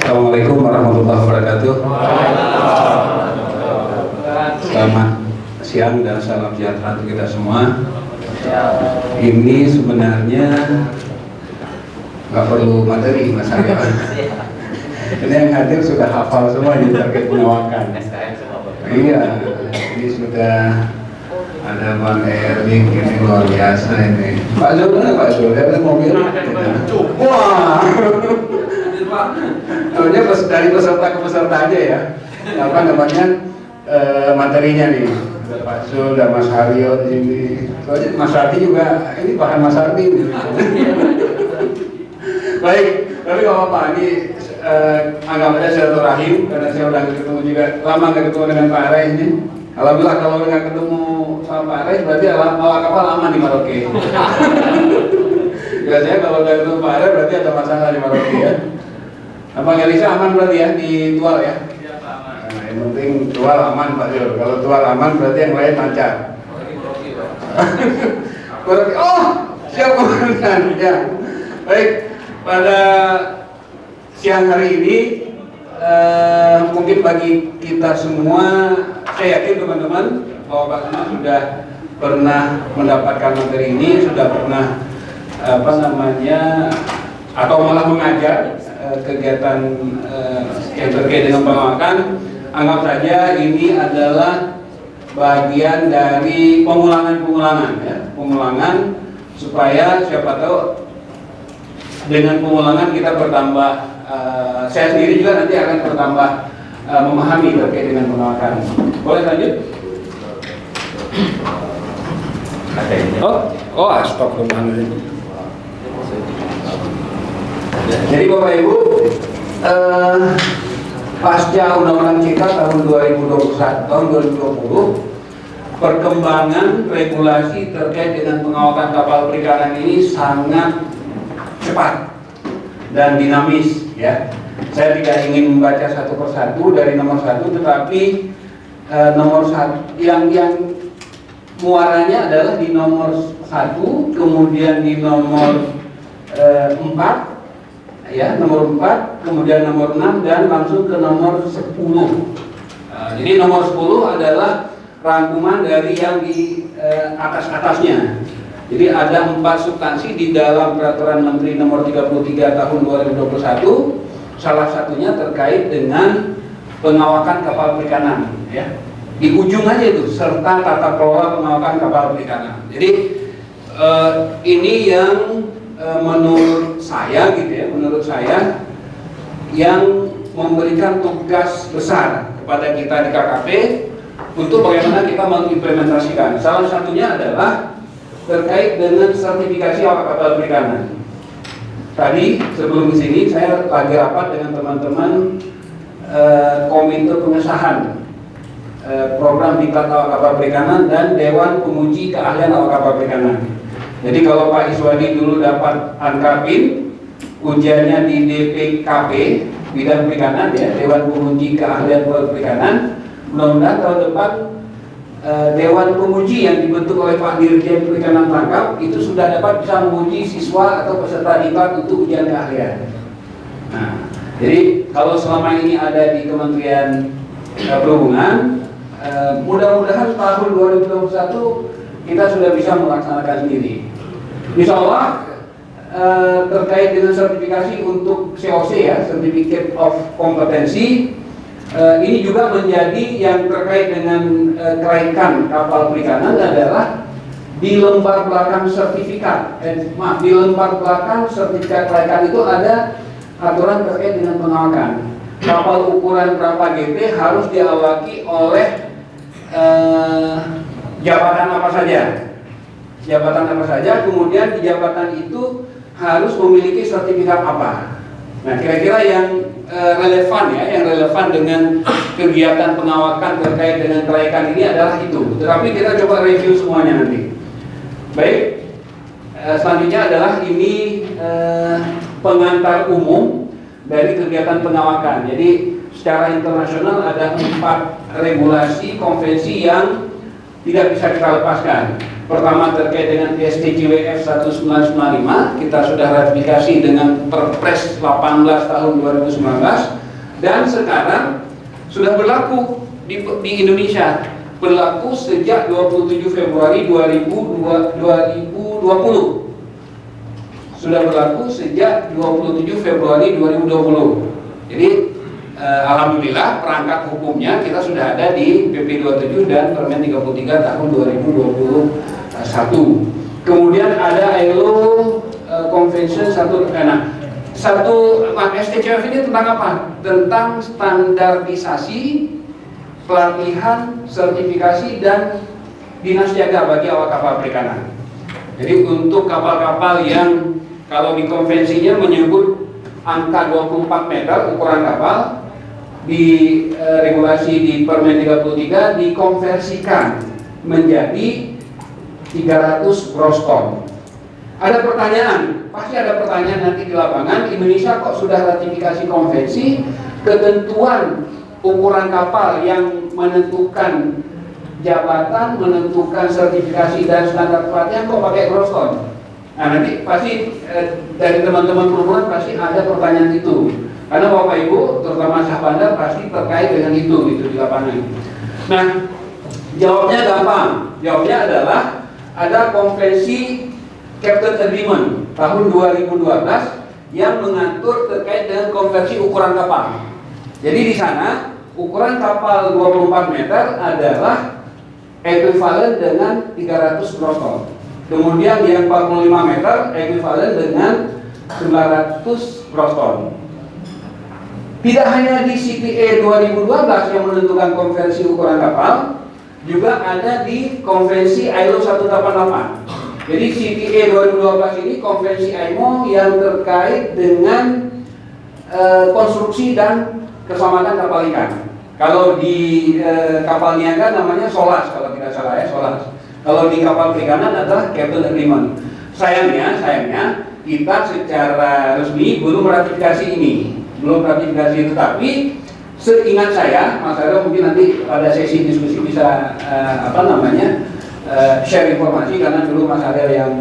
Assalamualaikum warahmatullahi wabarakatuh. Selamat siang dan salam sejahtera untuk kita semua. Ini sebenarnya nggak perlu materi Mas Aryo. Ini yang hadir sudah hafal semua di target pengawakan. Iya, ini sudah ada Bang Erwin, ini luar biasa ini. Pak Zul, Pak Zul, ada mobil. Wah, soalnya dari peserta ke peserta aja ya. Apa namanya materinya nih? Ada Pak Zul, ada Mas Haryo di sini. Soalnya Mas Ardi juga, ini bahan Mas Ardi. Baik, tapi nggak apa-apa, ini anggap aja silaturahim karena saya udah ketemu juga lama nggak ketemu dengan Pak Arai ini. Alhamdulillah kalau nggak ketemu sama Pak Arai berarti awak kapal lama di Merauke. Biasanya kalau nggak ketemu Pak Arai berarti ada masalah di Merauke ya. Abang Elisa aman berarti ya di Tual ya? Iya Pak, aman. Nah, yang penting Tual aman Pak Jul. Kalau Tual aman berarti yang lain lancar. Oh, siap komandan ya. Baik, pada siang hari ini mungkin bagi kita semua, saya yakin teman-teman bahwa Pak Sema sudah pernah mendapatkan materi ini, sudah pernah atau malah mengajar kegiatan yang terkait dengan pengawakan. Anggap saja ini adalah bagian dari pengulangan ya, pengulangan supaya siapa tahu dengan pengulangan kita bertambah, saya sendiri juga nanti akan bertambah memahami terkait dengan pengawakan. Boleh lanjut? Astagfirullahaladzim. Jadi Bapak Ibu, pasca Undang-Undang Cipta tahun 2020, perkembangan regulasi terkait dengan pengawakan kapal perikanan ini sangat cepat dan dinamis ya. Saya tidak ingin membaca satu persatu dari nomor satu, tetapi nomor satu yang muaranya adalah di nomor 1, kemudian di nomor 4 ya, nomor 4, kemudian nomor 6 dan langsung ke nomor 10. Jadi nomor 10 adalah rangkuman dari yang di atas-atasnya. Jadi ada 4 substansi di dalam Peraturan Menteri Nomor 33 Tahun 2021. Salah satunya terkait dengan pengawakan kapal perikanan ya. Di ujung aja itu, serta tata kelola pengawakan kapal perikanan. Jadi ini yang menurut saya gitu ya, menurut saya yang memberikan tugas besar kepada kita di KKP untuk bagaimana kita mengimplementasikan. Salah satunya adalah terkait dengan sertifikasi awak kapal perikanan. Tadi sebelum di sini saya lagi rapat dengan teman-teman komite pengesahan program diklat awak kapal perikanan dan Dewan Penguji Keahlian Awak Kapal Perikanan. Jadi kalau Pak Iswadi dulu dapat angka PIN, ujiannya di DPKP bidang perikanan ya, Dewan Penguji Keahlian Perikanan. Mudah-mudahan tahun depan Dewan Penguji yang dibentuk oleh Pak Dirjen Perikanan Tangkap itu sudah dapat bisa menguji siswa atau peserta diklat untuk ujian keahlian. Nah, jadi kalau selama ini ada di Kementerian Perhubungan, mudah-mudahan tahun 2021 kita sudah bisa melaksanakan sendiri. Insya Allah terkait dengan sertifikasi untuk COC ya, Certificate of Competency, ini juga menjadi yang terkait dengan kelaikan kapal perikanan adalah di lembar belakang sertifikat. Di lembar belakang sertifikat kelaikan itu ada aturan terkait dengan pengawakan. Kapal ukuran berapa GP harus diawaki oleh jabatan apa saja, kemudian di jabatan itu harus memiliki sertifikat apa. Nah, kira-kira yang relevan ya, yang relevan dengan kegiatan pengawakan terkait dengan kelaikan ini adalah itu. Tetapi kita coba review semuanya nanti. Baik, selanjutnya adalah ini pengantar umum dari kegiatan pengawakan. Jadi secara internasional ada 4 regulasi konvensi yang tidak bisa kita lepaskan. Pertama terkait dengan STJWF 1995, kita sudah ratifikasi dengan Perpres 18 tahun 2019, dan sekarang sudah berlaku di Indonesia, berlaku sejak 27 Februari 2020. Sudah berlaku sejak 27 Februari 2020. Jadi alhamdulillah perangkat hukumnya kita sudah ada di PP 27 dan Permen 33 tahun 2021. Kemudian ada ILO Convention STCF ini tentang apa? Tentang standarisasi, pelatihan, sertifikasi, dan dinas jaga bagi awak kapal perikanan. Jadi untuk kapal-kapal yang kalau di konvensinya menyebut angka 24 meter ukuran kapal, di regulasi di Permen 33 dikonversikan menjadi 300 gross ton. Ada pertanyaan, pasti ada pertanyaan nanti di lapangan, Indonesia kok sudah ratifikasi konvensi, ketentuan ukuran kapal yang menentukan jabatan, menentukan sertifikasi dan standar pelatihan kok pakai gross ton? Nah nanti pasti dari teman-teman perhubungan pasti ada pertanyaan itu, karena Bapak Ibu terutama sah bandar pasti terkait dengan itu di lapangan. Nah jawabnya gampang, jawabnya adalah ada konvensi Captain Agreement tahun 2012 yang mengatur terkait dengan konversi ukuran kapal. Jadi di sana ukuran kapal 24 meter adalah ekuivalen dengan 300 gross ton. Kemudian yang 45 meter ekuivalen dengan 900 gross ton. Tidak hanya di CPA 2012 yang menentukan konversi ukuran kapal, juga ada di konvensi ILO 188. Jadi CPA 2012 ini konvensi IMO yang terkait dengan konstruksi dan keselamatan kapal ikan. Kalau di kapal niaga namanya SOLAS kalau tidak salah ya, SOLAS. Kalau di kapal perikanan adalah Captain Agreement. Sayangnya kita secara resmi belum ratifikasi ini, belum ratifikasi, tetapi seingat saya, Mas Aryo mungkin nanti pada sesi diskusi bisa share informasi, karena dulu Mas Aryo yang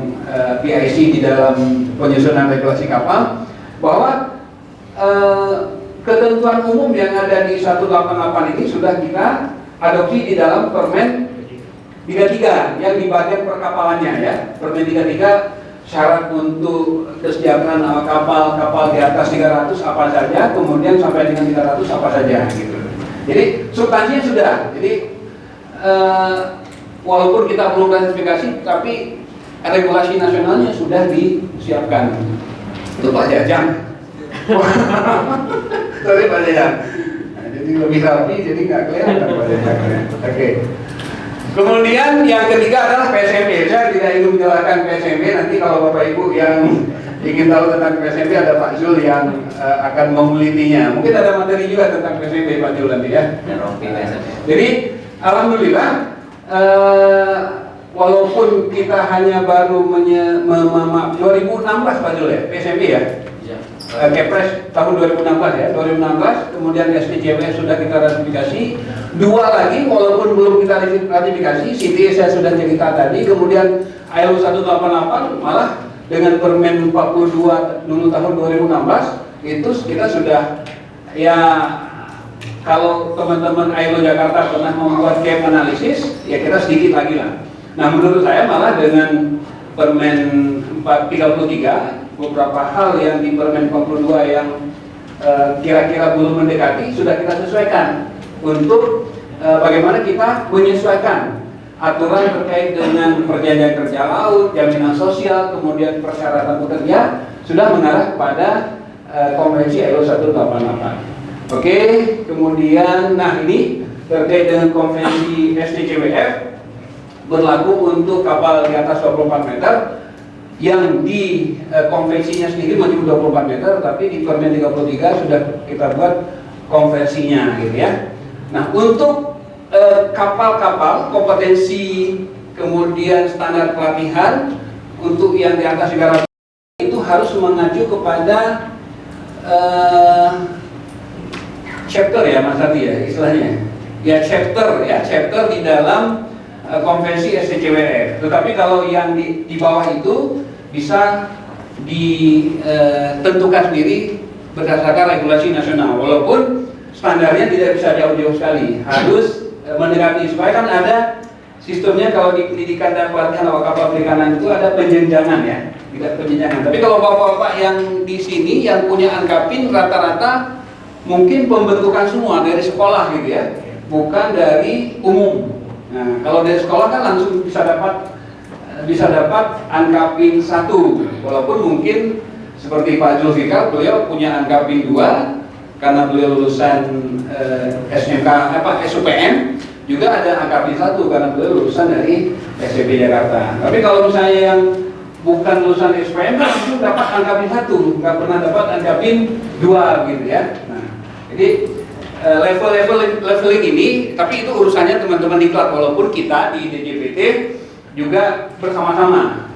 PIC di dalam penyusunan regulasi kapal, bahwa ketentuan umum yang ada di 188 ini sudah kita adopsi di dalam Permen 33 yang di bagian perkapalannya ya. Permen 33 syarat untuk kesejahteraan awak kapal di atas 300 apa saja, kemudian sampai dengan 300 apa saja gitu. Jadi substansinya sudah. Jadi walaupun kita belum ratifikasi, tapi regulasi nasionalnya sudah disiapkan. Itu Pak Jajang. Sorry Pak Jajang. Nah, jadi lebih rapi, jadi nggak kelihatan Pak Jajang. Oke. Kemudian yang ketiga adalah PSMB. Saya tidak ingin menjelaskan PSMB. Nanti kalau Bapak Ibu yang ingin tahu tentang PSMB ada Pak Zul yang akan menelitinya. Mungkin ada materi juga tentang PSMB Pak Zul nanti ya. Jadi alhamdulillah walaupun kita hanya baru 2016 Pak Zul ya PSMB ya. Kepres tahun 2016 ya, 2016, kemudian STJW sudah kita ratifikasi, dua lagi walaupun belum kita ratifikasi, CTA saya sudah cerita tadi, kemudian ILO 188 malah dengan Permen 42 dulu tahun 2016 itu kita sudah ya, kalau teman-teman ILO Jakarta pernah membuat gap analisis, ya kita sedikit lagi lah. Nah menurut saya malah dengan Permen 33 beberapa hal yang di Permen 42 yang kira-kira belum mendekati sudah kita sesuaikan untuk bagaimana kita menyesuaikan aturan terkait dengan perjanjian kerja laut, jaminan sosial, kemudian persyaratan pekerja sudah mengarah kepada konvensi ILO 188. Oke, kemudian nah ini terkait dengan konvensi STCWF berlaku untuk kapal di atas 24 meter. Yang di konvensinya sendiri masih 24 meter, tapi di Permen 33 sudah kita buat konversinya gitu ya. Nah untuk kapal-kapal kompetensi kemudian standar pelatihan untuk yang di atas 300 itu harus mengacu kepada chapter ya Mas Adi ya istilahnya ya, chapter di dalam konvensi STCWF. Tetapi kalau yang di bawah itu bisa ditentukan sendiri berdasarkan regulasi nasional, walaupun standarnya tidak bisa jauh-jauh sekali, harus mendekati, supaya kan ada sistemnya. Kalau di pendidikan dan pelatihan awak kapal perikanan itu ada penjenjangan ya, tidak penjenjangan. Tapi kalau bapak-bapak yang di sini yang punya angkapin rata-rata mungkin pembentukan semua dari sekolah gitu ya, bukan dari umum. Nah, kalau dari sekolah kan langsung bisa dapat angkapin 1, walaupun mungkin seperti Pak Zulfikar, beliau punya angkapin 2 karena beliau lulusan SMK SUPM, juga ada angkapin 1 karena beliau lulusan dari SMP Jakarta. Tapi kalau misalnya yang bukan lulusan SPM kan langsung dapat angkapin 1, nggak pernah dapat angkapin 2 gitu ya. Nah, jadi leveling ini, tapi itu urusannya teman-teman di klub, walaupun kita di DJPT juga bersama-sama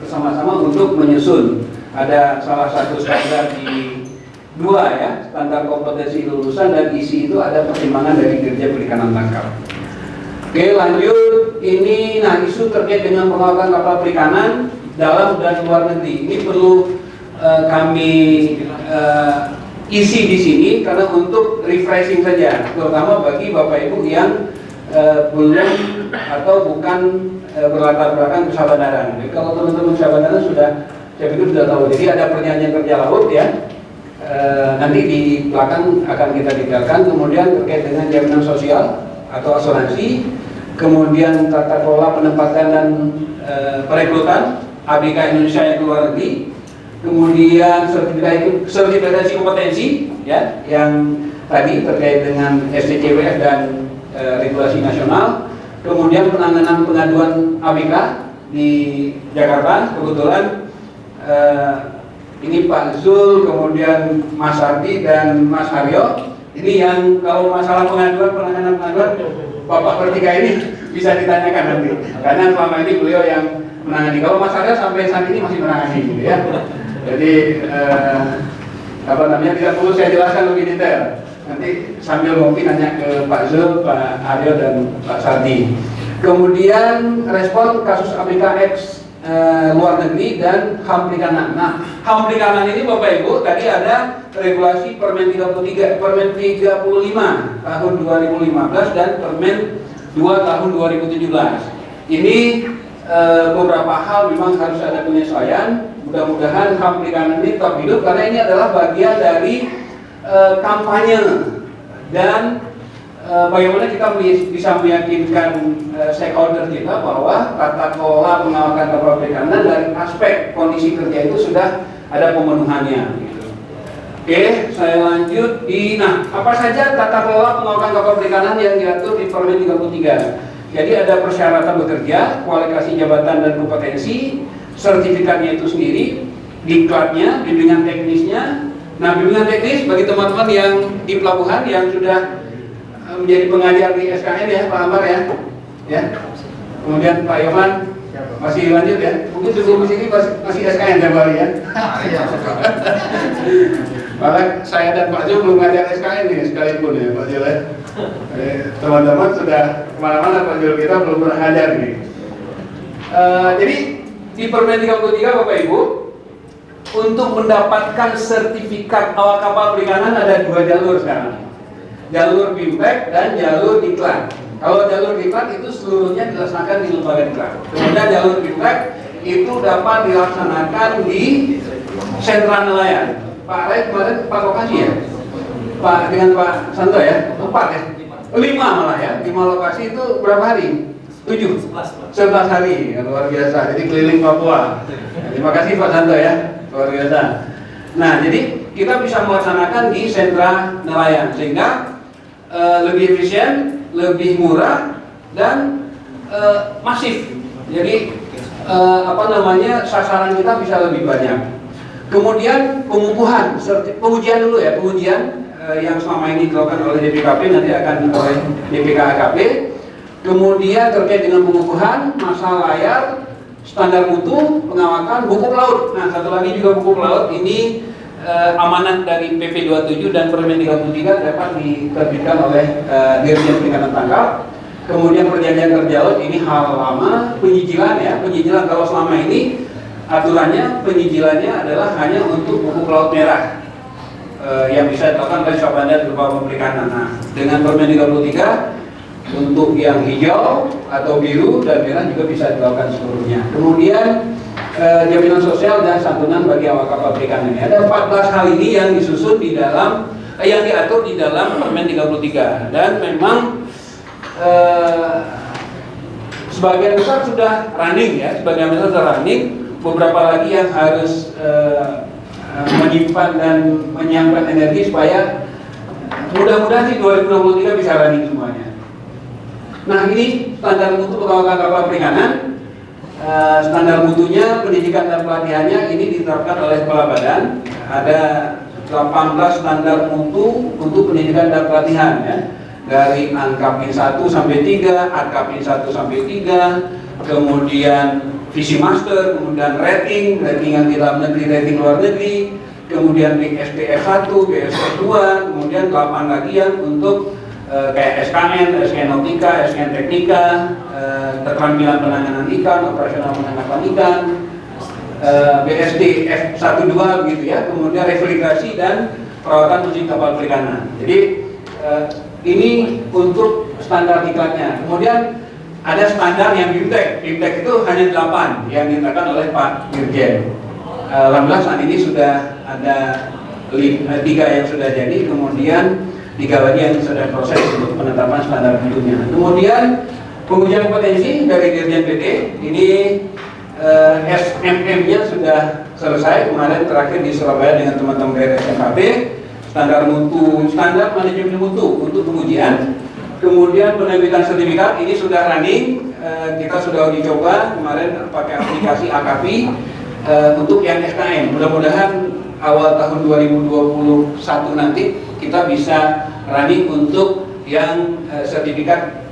untuk menyusun. Ada salah satu standar di 2 ya, standar kompetensi lulusan, dan isi itu ada pertimbangan dari Dirjen Perikanan Tangkap. Oke, lanjut. Ini isu terkait dengan pengawasan kapal perikanan dalam dan luar negeri. Ini perlu kami isi di sini karena untuk refreshing saja, terutama bagi Bapak Ibu yang belum atau bukan berlatar belakang pesawat darat. Jadi kalau teman-teman pesawat darat sudah, saya pikir sudah tahu. Jadi ada perjanjian kerja laut ya. Nanti di belakang akan kita detailkan. Kemudian terkait dengan jaminan sosial atau asuransi, kemudian tata kelola penempatan dan perekrutan ABK Indonesia yang luar negeri, kemudian sertifikasi kompetensi ya, yang tadi terkait dengan STCWF dan regulasi nasional, kemudian penanganan pengaduan ABK di Jakarta. Kebetulan ini Pak Zul, kemudian Mas Ardi dan Mas Haryo, ini yang kalau masalah penanganan pengaduan Bapak bertiga ini bisa ditanyakan nanti, karena selama ini beliau yang menangani. Kalau Mas Haryo sampai saat ini masih menangani gitu ya. Jadi tidak perlu saya jelaskan lebih detail. Nanti sambil mungkin nanya ke Pak Zul, Pak Haryo dan Pak Sardi. Kemudian respon kasus ABKX luar negeri dan HAM perikanan. Nah, HAM perikanan ini Bapak Ibu tadi ada regulasi Permen 35 tahun 2015 dan Permen 2 tahun 2017. Ini beberapa hal memang harus ada penyesuaian. Mudah-mudahan HAM perikanan ini tetap hidup karena ini adalah bagian dari kampanye dan bagaimana kita bisa meyakinkan stakeholder kita bahwa tata kelola pengawasan kapal perikanan dari aspek kondisi kerja itu sudah ada pemenuhannya. Gitu. Oke, saya lanjut di apa saja tata kelola pengawasan kapal perikanan yang diatur di Permen 33. Jadi ada persyaratan bekerja, kualifikasi jabatan dan kompetensi, sertifikatnya itu sendiri, diklatnya, bimbingan teknisnya. Nah, bimbingan teknis bagi teman-teman yang di pelabuhan yang sudah menjadi pengajar di SKN ya, Pak Amar ya. Kemudian Pak Yohan masih lanjut ya. Mungkin sebelum sini masih SKN ya, Pak ya. Malah saya dan Pak Jo belum ngajar SKN nih sekalipun ya, Pak Jo ya. Teman-teman sudah kemana-mana, Pak Jo kita belum pernah ngajar nih. Jadi di Permen 33 Bapak Ibu, untuk mendapatkan sertifikat awak kapal perikanan ada 2 jalur sekarang. Jalur BIMTEK dan jalur diklat. Kalau jalur diklat itu seluruhnya dilaksanakan di lembaga diklat. Kemudian jalur BIMTEK itu dapat dilaksanakan di sentra nelayan. Pak Rai kemarin Pak lokasi ya? Pak dengan Pak Santo ya? 4 ya? 5 malah ya? 5 lokasi itu berapa hari? 7? 11 hari, ya, luar biasa. Jadi keliling Papua. Terima kasih Pak Santo ya, luar biasa. Nah, jadi kita bisa melaksanakan di sentra nelayan sehingga lebih efisien, lebih murah dan masif. Jadi sasaran kita bisa lebih banyak. Kemudian pengujian dulu ya, pengujian yang selama ini dilakukan oleh DPKP nanti akan oleh DPKAKP. Kemudian terkait dengan pengukuhan, masa layar, standar mutu, pengawasan, buku pelaut. Nah, satu lagi juga buku pelaut ini amanat dari PP 27 dan Permen 33 dapat diterbitkan oleh Dirjen Perikanan Tangkap. Kemudian perjanjian kerja laut ini hal lama. Penyijilan ya, penyijilan kalau selama ini aturannya penyijilannya adalah hanya untuk buku pelaut merah yang bisa dilakukan oleh Syah Bandar berupa perikanan. Nah, dengan Permen 33 untuk yang hijau atau biru dan merah juga bisa dilakukan seluruhnya. Kemudian jaminan sosial dan santunan bagi awak kapal perikanan. Ada 14 hal ini yang disusun di dalam yang diatur di dalam Permen 33 dan memang sebagian besar sudah running ya, sebagian besar sudah running. Beberapa lagi yang harus menyimpan dan menyiapkan energi supaya mudah-mudahan sih 2023 bisa running semuanya. Nah, ini standar mutu pengawasan kapal perikanan. Standar mutunya, pendidikan dan pelatihannya ini ditetapkan oleh Kepala Badan. Ada 18 standar mutu untuk pendidikan dan pelatihan ya. Dari Ankapin 1 sampai 3, Ankapin 1 sampai 3, kemudian visi master, kemudian rating yang di dalam negeri, rating luar negeri, kemudian BSDF 1, BSDF 2, kemudian 8 lagi yang untuk kayak SKN, SKN Nautika, SKN Teknika, keterampilan penanganan ikan, operasional penangkapan ikan, BSDF 1, 2 begitu ya, kemudian refrigerasi dan perawatan mesin kapal perikanan. Jadi ini untuk standar diklatnya. Kemudian ada standar yang BIMTEK. BIMTEK itu hanya 8 yang ditetapkan oleh Pak Dirjen. Alhamdulillah saat ini sudah ada 3 yang sudah jadi, kemudian 3 lagi yang sedang proses untuk penetapan standar mutunya. Kemudian pengujian kompetensi dari Dirjen PT ini SMM-nya sudah selesai kemarin terakhir di Surabaya dengan teman-teman dari SMKP. Standar mutu, standar manajemen mutu untuk pengujian. Kemudian penerbitan sertifikat ini sudah running, kita sudah uji coba kemarin pakai aplikasi AKAPI untuk yang SKM. Mudah-mudahan awal tahun 2021 nanti kita bisa running untuk yang sertifikat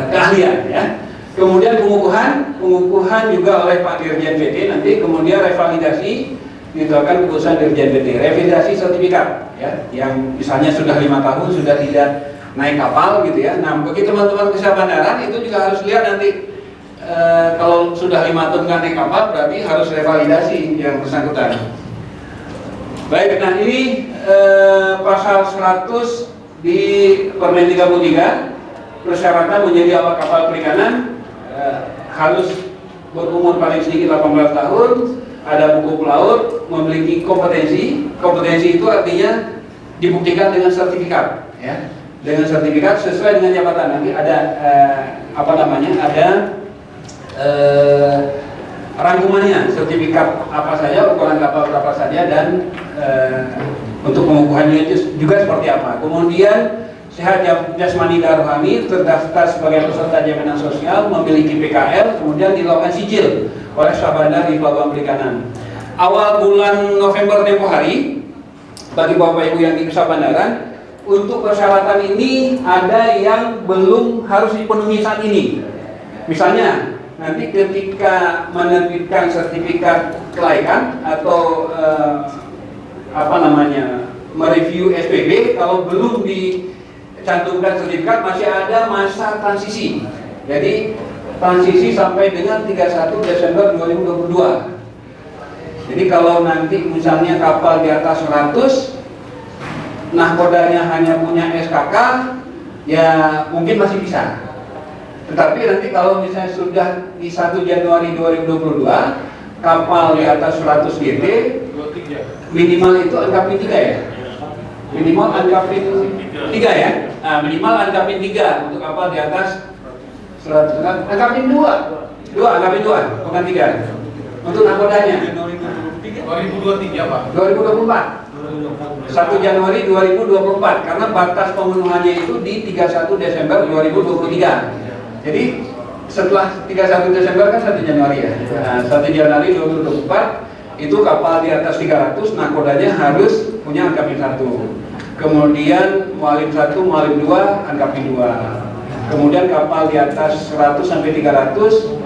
keahlian ya. Kemudian pengukuhan juga oleh Pak Dirjen PT nanti, kemudian revalidasi itu akan keputusan Dirjen PT. Revalidasi sertifikat ya, yang misalnya sudah 5 tahun sudah tidak naik kapal gitu ya. Nah, bagi teman-teman Syah Bandaran itu juga harus lihat nanti kalau sudah 5 tahun nggak naik kapal berarti harus revalidasi yang bersangkutan. Baik, nah ini pasal 100 di Permen 33 persyaratan menjadi awak kapal perikanan harus berumur paling sedikit 18 tahun, ada buku pelaut, memiliki kompetensi. Kompetensi itu artinya dibuktikan dengan sertifikat ya. Dengan sertifikat sesuai dengan jabatan. Nanti ada ada rangkumannya, sertifikat apa saja, ukuran kapal berapa saja, dan untuk pengukuhannya itu juga seperti apa. Kemudian sehat jasmani dan rohani, terdaftar sebagai peserta jaminan sosial, memiliki PKL, kemudian dilakukan sijil oleh Syah Bandar di Pelabuhan Perikanan. Awal bulan November tempoh hari, bagi Bapak Ibu yang di Syah Bandaran, untuk persyaratan ini ada yang belum harus dipenuhi saat ini. Misalnya nanti ketika menerbitkan sertifikat kelaikan atau mereview SPB, kalau belum dicantumkan sertifikat masih ada masa transisi. Jadi transisi sampai dengan 31 Desember 2022. Jadi kalau nanti misalnya kapal di atas 100, nahkodanya hanya punya SKK, ya mungkin masih bisa. Tetapi nanti kalau misalnya sudah di 1 Januari 2022, kapal di atas 100 GT, minimal itu Ankapin 3 ya? Minimal Ankapin 3 ya? Nah, minimal Ankapin 3 untuk kapal di atas 100, Ankapin 2, Ankapin 2, bukan 3. Untuk nahkodanya 2023 Pak? 2024. 1 Januari 2024, karena batas pemenuhannya itu di 31 Desember 2023. Jadi setelah 31 Desember kan 1 Januari ya. Nah, 1 Januari 2024 itu kapal di atas 300 nahkodanya harus punya Ankapin 1. Kemudian Mualim 1, Mualim 2, Ankapin 2. Kemudian kapal di atas 100 sampai 300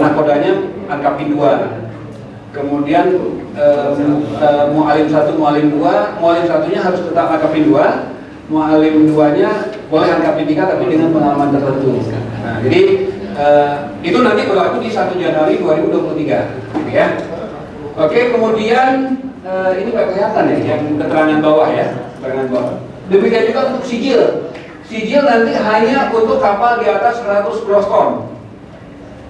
nahkodanya Ankapin 2. Kemudian Mualim 1, Mualim 2, Mualim 1-nya harus tetap Ankapin 2, Mualim 2-nya boleh angkat PTK tapi dengan pengalaman tertentu. Nah, jadi itu nanti berlaku di 1 Januari 2023, gitu ya. Oke, kemudian ini nggak kelihatan ya, yang keterangan bawah ya, keterangan bawah. Demikian juga untuk sijil. Sijil nanti hanya untuk kapal di atas 100 gross ton.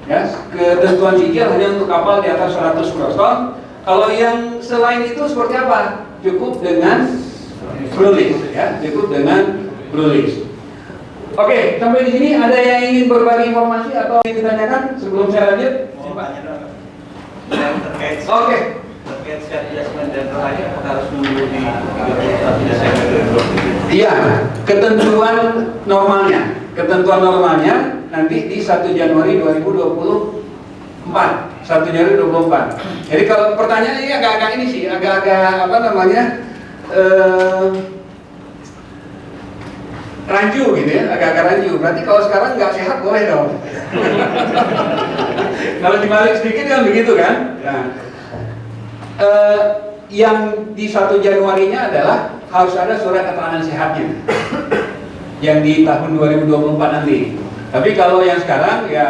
Ya, ketentuan sijil hanya untuk kapal di atas 100 gross ton. Kalau yang selain itu seperti apa? Cukup dengan blue list, ya, cukup dengan blue list. Oke, sampai di sini ada yang ingin berbagi informasi atau ingin ditanyakan sebelum saya lanjut? Oke. Terkait syarat adjustment dan lainnya harus menunggu di 31 Desember 2023. Iya, ketentuan normalnya nanti di 1 Januari 2024. 1 Januari 2024. Jadi kalau pertanyaan ini agak-agak ini sih, agak-agak apa namanya? Rancu gitu ya, agak-agak rancu. Berarti kalau sekarang nggak sehat boleh dong. Kalau dibalik sedikit kan begitu kan? Nah, yang di 1 Januarinya adalah harus ada surat keterangan sehatnya yang di tahun 2024 nanti. Tapi kalau yang sekarang ya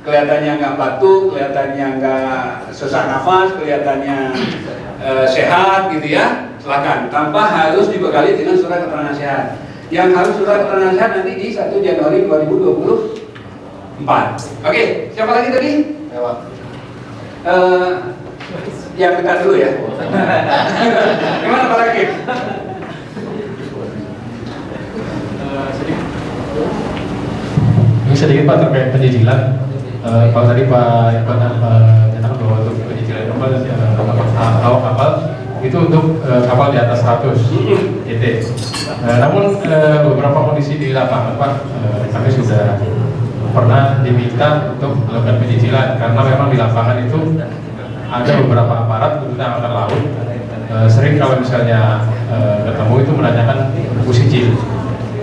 kelihatannya nggak batuk, kelihatannya nggak sesak nafas, kelihatannya sehat gitu ya, silakan. Tanpa harus dibekali dengan surat keterangan sehat. Yang harus surat keterangan sehat nanti di 1 Januari 2024. Oke, siapa lagi tadi? Yang dekat dulu ya. Gimana Pak Rakib? Ini sedikit Pak terkait penjijilan. Kalau tadi Pak Irfan menyatakan bahwa untuk penjijilan awak kapal itu untuk kapal di atas 100 GT. Namun beberapa kondisi di lapangan Pak, kami sudah pernah diminta untuk melakukan penjijilan karena memang di lapangan itu ada beberapa aparat khususnya angkatan laut sering kalau misalnya ketemu itu menanyakan buku sijil.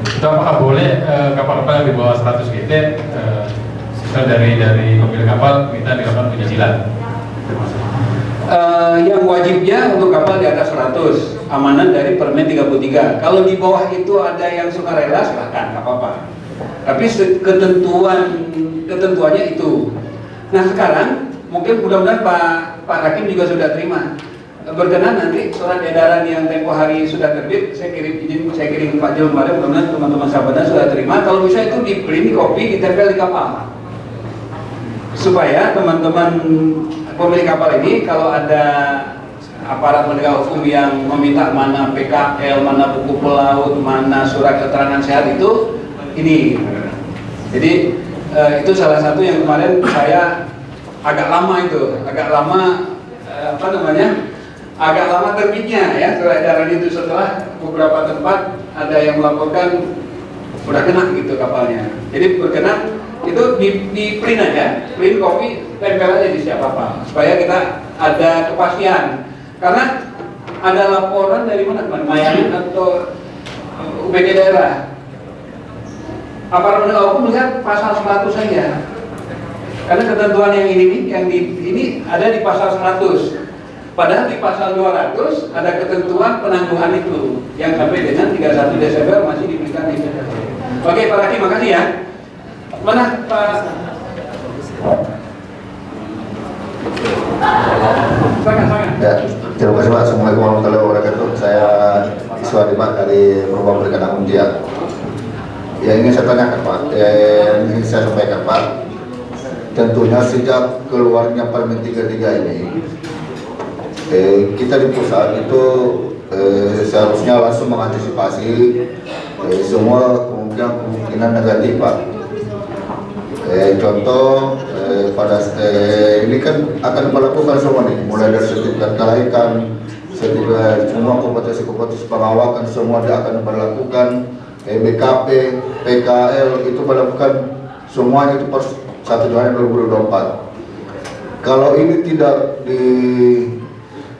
Itu apakah boleh kapal-kapal yang di bawah 100 GT dari pemilik kapal minta dilakukan penjijilan? Yang wajibnya untuk kapal di atas 100 amanat dari Permen 33. Kalau di bawah itu ada yang sukarela silahkan, nggak apa-apa. Tapi ketentuannya itu. Nah sekarang mungkin mudah-mudahan Pak Hakim juga sudah terima. Berkenan nanti surat edaran yang tempo hari sudah terbit, saya kirim Pak Jul kemarin, mudah-mudahan teman-teman sahabatnya sudah terima. Kalau bisa itu di print, copy, ditempel di kapal, supaya teman-teman pemilik kapal ini kalau ada aparat penegak hukum yang meminta mana PKL, mana buku pelaut, mana surat keterangan sehat itu ini. Jadi itu salah satu yang kemarin saya agak lama agak lama terbitnya ya surat edaran itu, setelah beberapa tempat ada yang melaporkan udah kena gitu kapalnya. Jadi berkenan itu di print aja, print copy, tempel aja di setiap kapal supaya kita ada kepastian. Karena ada laporan dari mana teman, Mayan atau UPG daerah, aparat penegak hukum melihat pasal 100 saja. Karena ketentuan yang ini ada di pasal 100. Padahal di pasal 200 ada ketentuan penangguhan itu yang sampai dengan 31 Desember masih diberikan di sana. Oke Pak Hakim, makasih ya. Mana Pak? Sangat. Ya, terima kasih Pak. Assalamualaikum warahmatullahi wabarakatuh. Saya Iswadi Pak dari Perubahan Perikanan Untia. Yang ingin saya tanyakan Pak, yang ingin saya sampaikan Pak, tentunya sejak keluarnya Permen 33 ini, kita di pusat itu seharusnya langsung mengantisipasi semua kemungkinan negatif Pak. Contoh pada ini kan akan melakukan semua nih, mulai dari sertifikat kelaikan, sertifikat semua kompetensi pengawakan semua dia akan melakukan, BKP, PKL itu melakukan semuanya itu per 1 Januari 2024. Kalau ini tidak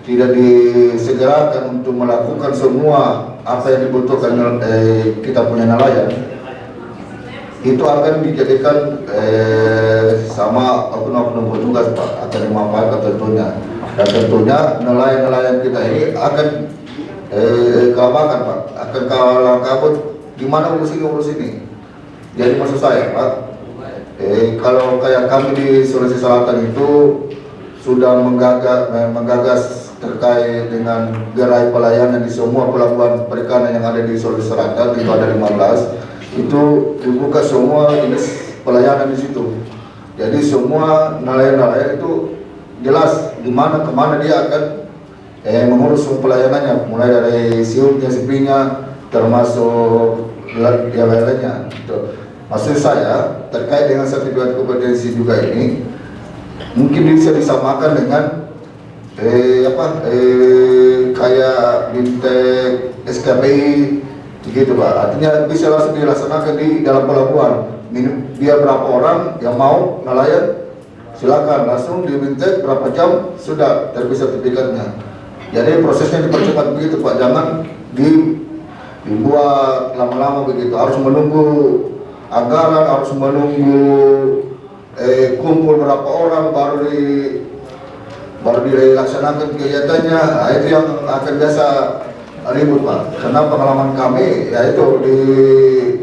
disegerakan untuk melakukan semua apa yang dibutuhkan kita punya nelayan, itu akan dijadikan sama oknum-oknum petugas Pak, akan dimanfaatkan tentunya. Dan tentunya nelayan-nelayan kita ini akan kelabakan Pak, akan kalah kabut gimana urus ini. Jadi maksud saya Pak, kalau kayak kami di Sulawesi Selatan itu sudah menggagas terkait dengan gerai pelayanan di semua pelabuhan perikanan yang ada di Sulawesi Selatan, itu ada 15, itu dibuka semua ini pelayanan di situ. Jadi semua nelayan-nelayan itu jelas di mana kemana dia akan mengurus pelayanannya, mulai dari siupnya, sipinya, termasuk yang lainnya. Maksud saya terkait dengan sertifikat kompetensi juga ini mungkin bisa disamakan dengan kayak Bintek, SKPI, gitu Pak. Artinya bisa langsung dilaksanakan di dalam pelabuhan. Dia berapa orang yang mau nelayan, silakan langsung di Bintek berapa jam sudah terbit sertifikatnya. Jadi prosesnya dipercepat begitu Pak, jangan dibuat lama-lama begitu. Harus menunggu anggaran, harus menunggu kumpul berapa orang baru dilaksanakan kegiatannya. Nah, itu yang akan biasa ribut Pak. Karena pengalaman kami yaitu di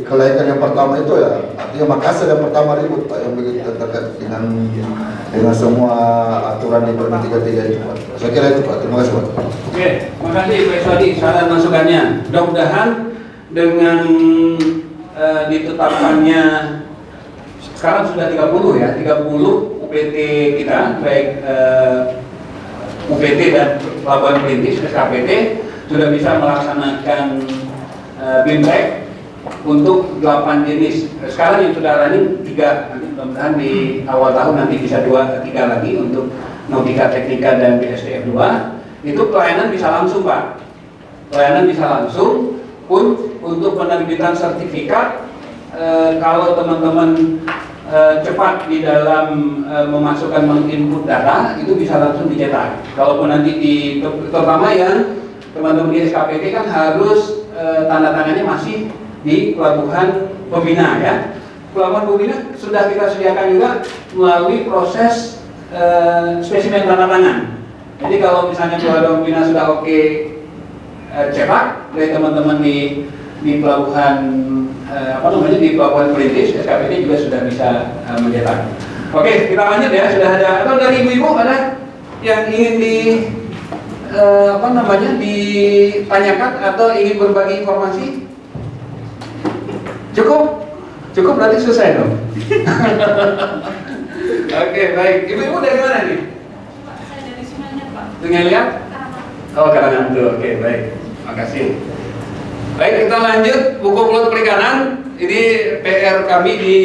kelaikan yang pertama itu ya, artinya Makassar yang pertama ribut Pak, yang begitu terkait dengan semua aturan di Permen 33 itu Pak. Saya kira itu Pak. Terima kasih Pak. Oke, terima kasih Pak Iswadi saran masukannya. Mudah-mudahan dengan ditetapkannya sekarang sudah 30 ya, 30 UPT kita, baik UPT dan Pelabuhan Perintis SKPT sudah bisa melaksanakan BIMTEK untuk 8 jenis. Sekarang yang sudah running 3, nanti mudah-mudahan di awal tahun nanti bisa 2-3 lagi untuk Nautika Teknika dan BSDF 2. Itu pelayanan bisa langsung Pak, pelayanan bisa langsung pun untuk penerbitan sertifikat. Kalau teman-teman cepat di dalam memasukkan menginput data, itu bisa langsung dicetak. Kalaupun nanti terutama yang teman-teman di SKPT kan harus tanda tangannya masih di Pelabuhan Pembina ya. Pelabuhan Pembina sudah kita sediakan juga melalui proses spesimen tanda tangan. Jadi kalau misalnya Pelabuhan Pembina sudah oke cetak, dari teman-teman di Pelabuhan di Pelabuhan Perintis SKPT juga sudah bisa mencetak. Oke, kita lanjut ya. Sudah ada atau dari ibu-ibu ada yang ingin ditanyakan atau ingin berbagi informasi? Cukup berarti selesai dong. Oke, baik. Ibu-ibu dari mana nih? Saya dari Sumeneb Pak. Dengan lihat? Oh, Karangan tuh. Oke, baik. Makasih. Baik, kita lanjut buku mulut perikanan. Ini PR kami di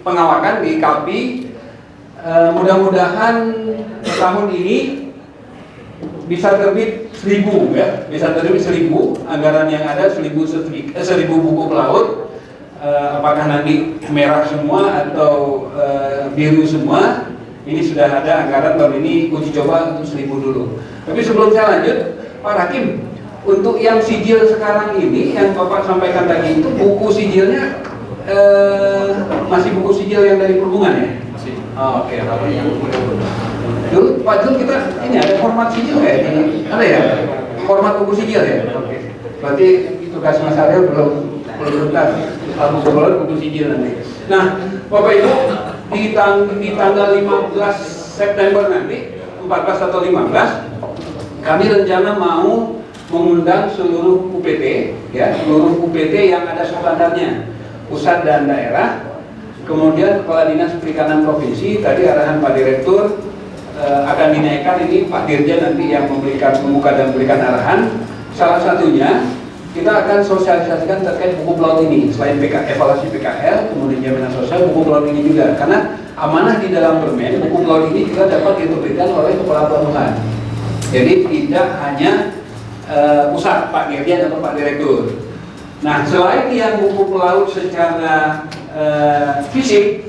pengawakan di KAPI. Mudah-mudahan tahun ini bisa terbit 1000 ya, bisa terbit 1000 anggaran yang ada 1000 buku pelaut. Apakah nanti merah semua atau biru semua? Ini sudah ada anggaran tahun ini uji coba untuk 1000 dulu. Tapi sebelum saya lanjut, Pak Hakim, untuk yang sijil sekarang ini yang Bapak sampaikan tadi itu buku sijilnya masih buku sijil yang dari perhubungan ya? Masih. Oh, oke. Dulu Pak Jul kita ini ada format sijil nggak ya? Ada ya? Format buku sijil ya? Oke. Berarti tugas Mas Aryo belum tuntas. Buku sijil nanti. Nah, Bapak Ibu di tanggal 15 September nanti 14 atau 15 kami rencana mau mengundang seluruh UPT ya, seluruh UPT yang ada standarnya pusat dan daerah, kemudian Kepala Dinas Perikanan Provinsi. Tadi arahan Pak Direktur akan dinaikkan, ini Pak Dirjen nanti yang membuka dan memberikan arahan. Salah satunya kita akan sosialisasikan terkait buku pelaut ini. Selain evaluasi PKL, kemudian jaminan sosial, buku pelaut ini juga, karena amanah di dalam permen buku pelaut ini juga dapat diterbitkan oleh kepala pelabuhan. Jadi tidak hanya pusat Pak Dirjen atau Pak Direktur. Nah, selain yang buku pelaut secara fisik,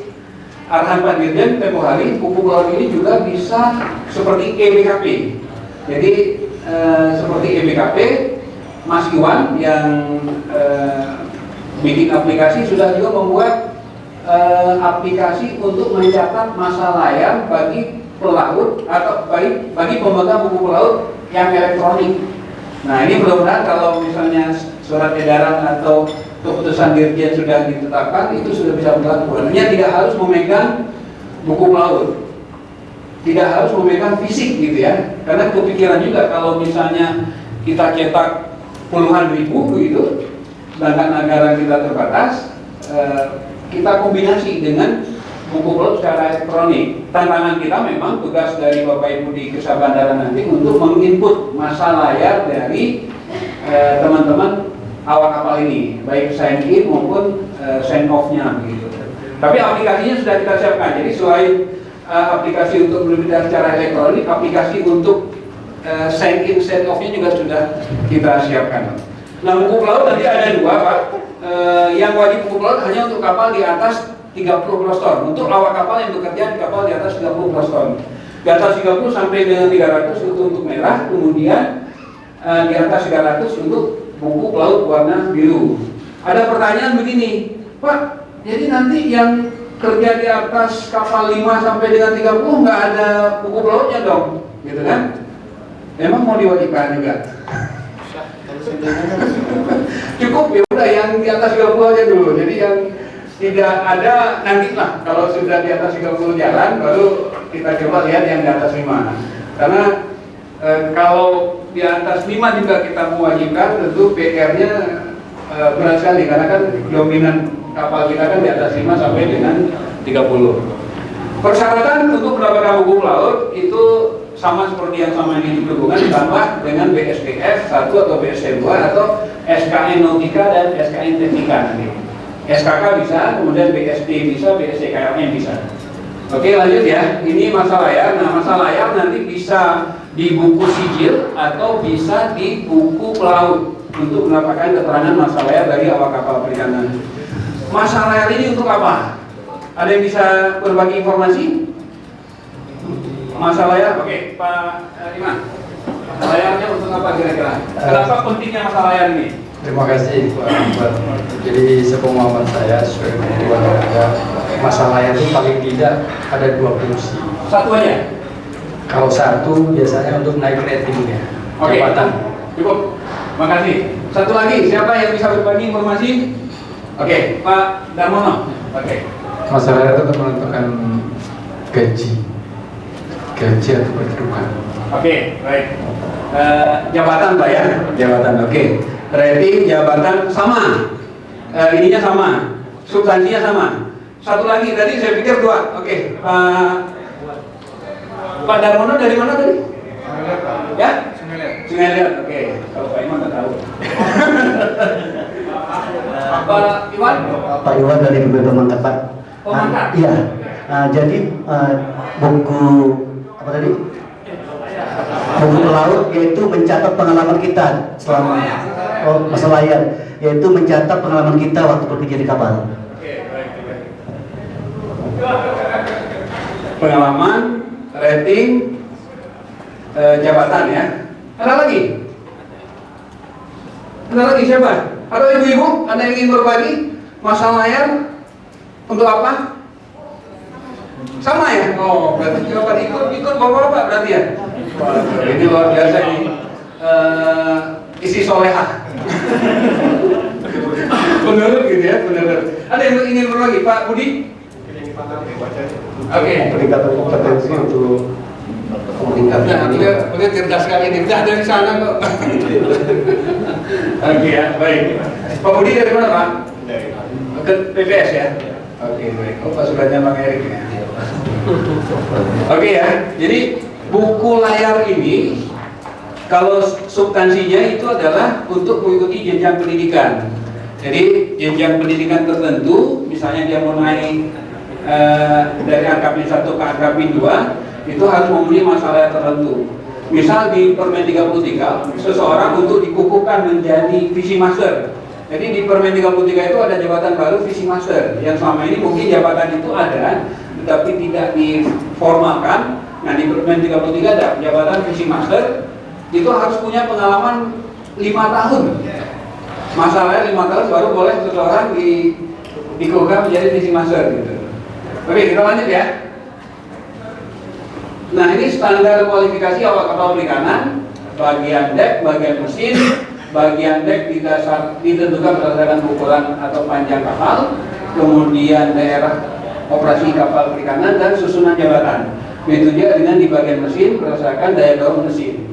arahan Pak Dirjen tempoh hari, buku pelaut ini juga bisa seperti EBKP. Jadi seperti EBKP, Mas Iwan yang bikin aplikasi sudah juga membuat aplikasi untuk mencatat masa layar bagi pelaut atau bagi pemegang buku pelaut yang elektronik. Nah, ini mudah-mudahan kalau misalnya surat edaran atau keputusan dirjen sudah ditetapkan, itu sudah bisa berlaku. Artinya tidak harus memegang buku pelaut, tidak harus memegang fisik gitu ya. Karena kepikiran juga kalau misalnya kita cetak puluhan ribu gitu, sedangkan anggaran kita terbatas, kita kombinasi dengan buku pelaut secara elektronik. Tantangan kita memang tugas dari Bapak Ibu di Kesah Bandara nanti untuk menginput masa layar dari teman-teman awak kapal ini, baik sign in maupun sign off-nya begitu. Tapi aplikasinya sudah kita siapkan. Jadi selain aplikasi untuk berbicara secara elektronik, aplikasi untuk sign in, sign off-nya juga sudah kita siapkan. Nah, buku pelaut tadi ada dua, Pak. Yang wajib buku pelaut hanya untuk kapal di atas 30 broston. Untuk awak kapal yang bekerja di kapal di atas 30 broston. Di atas 30 sampai dengan 300 itu untuk merah, kemudian di atas 300 untuk buku pelaut warna biru. Ada pertanyaan begini, Pak, jadi nanti yang kerja di atas kapal 5 sampai dengan 30 nggak ada buku pelautnya dong, gitu kan? Memang mau diwajibkan juga? Cukup ya udah yang di atas 30 aja dulu. Jadi yang tidak ada nantilah kalau sudah di atas 30 jalan baru kita coba lihat yang di atas 5. Karena kalau di atas 5 juga kita mewajibkan, tentu PR-nya berat sekali karena kan dominan kapal kita kan di atas 5 sampai dengan 30. Persyaratan untuk mendapatkan buku pelaut itu sama seperti yang sama ini di perhubungan, ditambah dengan BSDF 1 atau BSD 2 atau SKN Nautika dan SKN Teknika nanti. SKK bisa, kemudian BSD bisa, BSD KLM bisa. Oke, lanjut ya. Ini masa layar. Nah, masa layar nanti bisa di buku sijil atau bisa di buku pelaut untuk mendapatkan keterangan masa layar dari awak kapal perikanan. Masa layar ini untuk apa? Ada yang bisa berbagi informasi? Masa layar, oke, Pak Iman. Masa layarnya untuk apa kira-kira? Kenapa pentingnya masa layar ini? Terima kasih Pak Akbar. Jadi sepemahaman saya sesuai dengan masa layar itu paling tidak ada 2 fungsi. Satu aja? Kalau satu biasanya untuk naik ratingnya. Oke, Jabatan. cukup. Makasih. Satu lagi, siapa yang bisa berbagi informasi? Oke, Pak Darmono. Oke. Masa layar itu untuk menentukan gaji atau kedudukan. Oke, baik. Jabatan Pak ya? Jabatan, oke. Rating, jabatan sama. Ininya sama. Substansinya sama. Satu lagi, tadi saya pikir 2. Oke, Pak Darmono dari mana tadi? Ya? Sungai Liat. Oke, kalau Pak Iman nggak tahu. Pak Iwan? Pak Iwan dari BPB Mangkat, Pak. Oh, Mangkat? Iya. Jadi buku apa tadi? Buku pelaut yaitu mencatat pengalaman kita selama masa layar, yaitu mencatat pengalaman kita waktu bekerja di kapal. Oke, baik. Pengalaman, rating, jabatan ya. Ada lagi? Ada lagi siapa? Ada ibu-ibu? Ada yang ingin berbagi? Masa layar untuk apa? Sama ya? Oh, berarti jawaban ikut bapak-bapak berarti ya? Wah, ini luar biasa ini. Isi solehah. Benar gitu ya, benar. Ada yang ingin berbagi? Pak Budi? Oke. Peningkatan kompetensi untuk Nah, beliau cerdas sekali ini, udah dari sana kok. Oke ya, baik. Pak Budi dari mana Pak? Ke PPS ya? Oke, baik. Oh, pasukannya Bang Erik ya. Oke ya, jadi buku layar ini kalau substansinya itu adalah untuk mengikuti jenjang pendidikan. Jadi jenjang pendidikan tertentu, misalnya dia mau naik dari Angkapin 1 ke Angkapin 2, itu harus memenuhi masalah tertentu. Misal di Permen 33, seseorang untuk dikukuhkan menjadi visi master. Jadi di Permen 33 itu ada jabatan baru visi master, yang selama ini mungkin jabatan itu ada, tetapi tidak diformalkan. Nah, di Permen 33 ada jabatan visi master, itu harus punya pengalaman 5 tahun. Masalahnya 5 tahun baru boleh seseorang dikukuhkan menjadi visi master gitu. Oke, kita lanjut ya. Nah, ini standar kualifikasi awak kapal perikanan, bagian dek, bagian mesin, bagian dek ditentukan berdasarkan ukuran atau panjang kapal, kemudian daerah operasi kapal perikanan dan susunan jabatan. Begitu juga dengan di bagian mesin berdasarkan daya dorong mesin.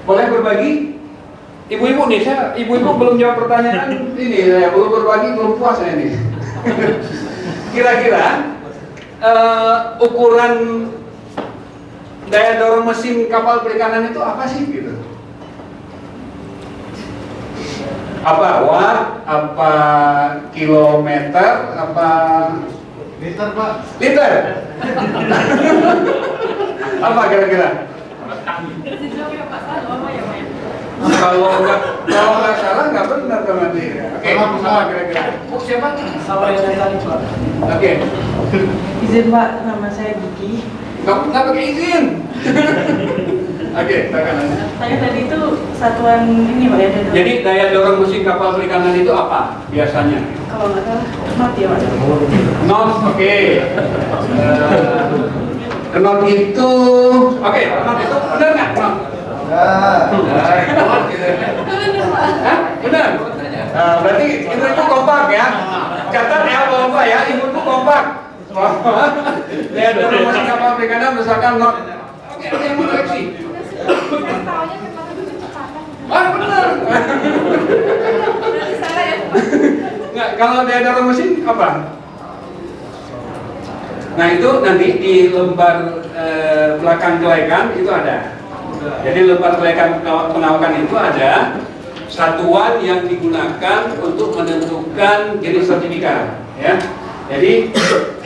Boleh berbagi? Ibu-ibu nih, ibu-ibu belum jawab pertanyaan ini, saya belum berbagi, belum puas saya ini. Kira-kira ukuran daya dorong mesin kapal perikanan itu apa sih gitu? Apa watt, apa kilometer, apa Liter, Pak. liter? Apa kira-kira? Dijawab ya Pak, salah apa ya Pak ya? Kalau nggak salah nggak benar kan nanti. Oke, apa kira-kira? Oh, siapa? Sama yang tadi Pak. Oke, Izin Pak, nama saya Gigi. nggak pakai izin. Oke, silakan. Saya tadi itu satuan ini Pak ya. Jadi daya dorong mesin kapal perikanan itu apa biasanya? Kalau nggak salah knot ya Pak. Knot, oke. Knot itu, oke, knot itu benar nggak knot? Hah? Benar. Nah, berarti ibu-ibu kompak ya. Catat ya Bapak ya, ibu-ibu kompak. Daya dorong mesin kapal perikanan berdasarkan knot. Oke, ada yang mau koreksi? Taunya memang itu kecepatan. Ah, benar. Berarti salah ya Pak? Nggak, kalau daya dorong mesin apa? Nah itu nanti di lembar belakang kelekan itu ada. Jadi lembar kelekan pengawakan itu ada satuan yang digunakan untuk menentukan jenis sertifikat. Ya. Jadi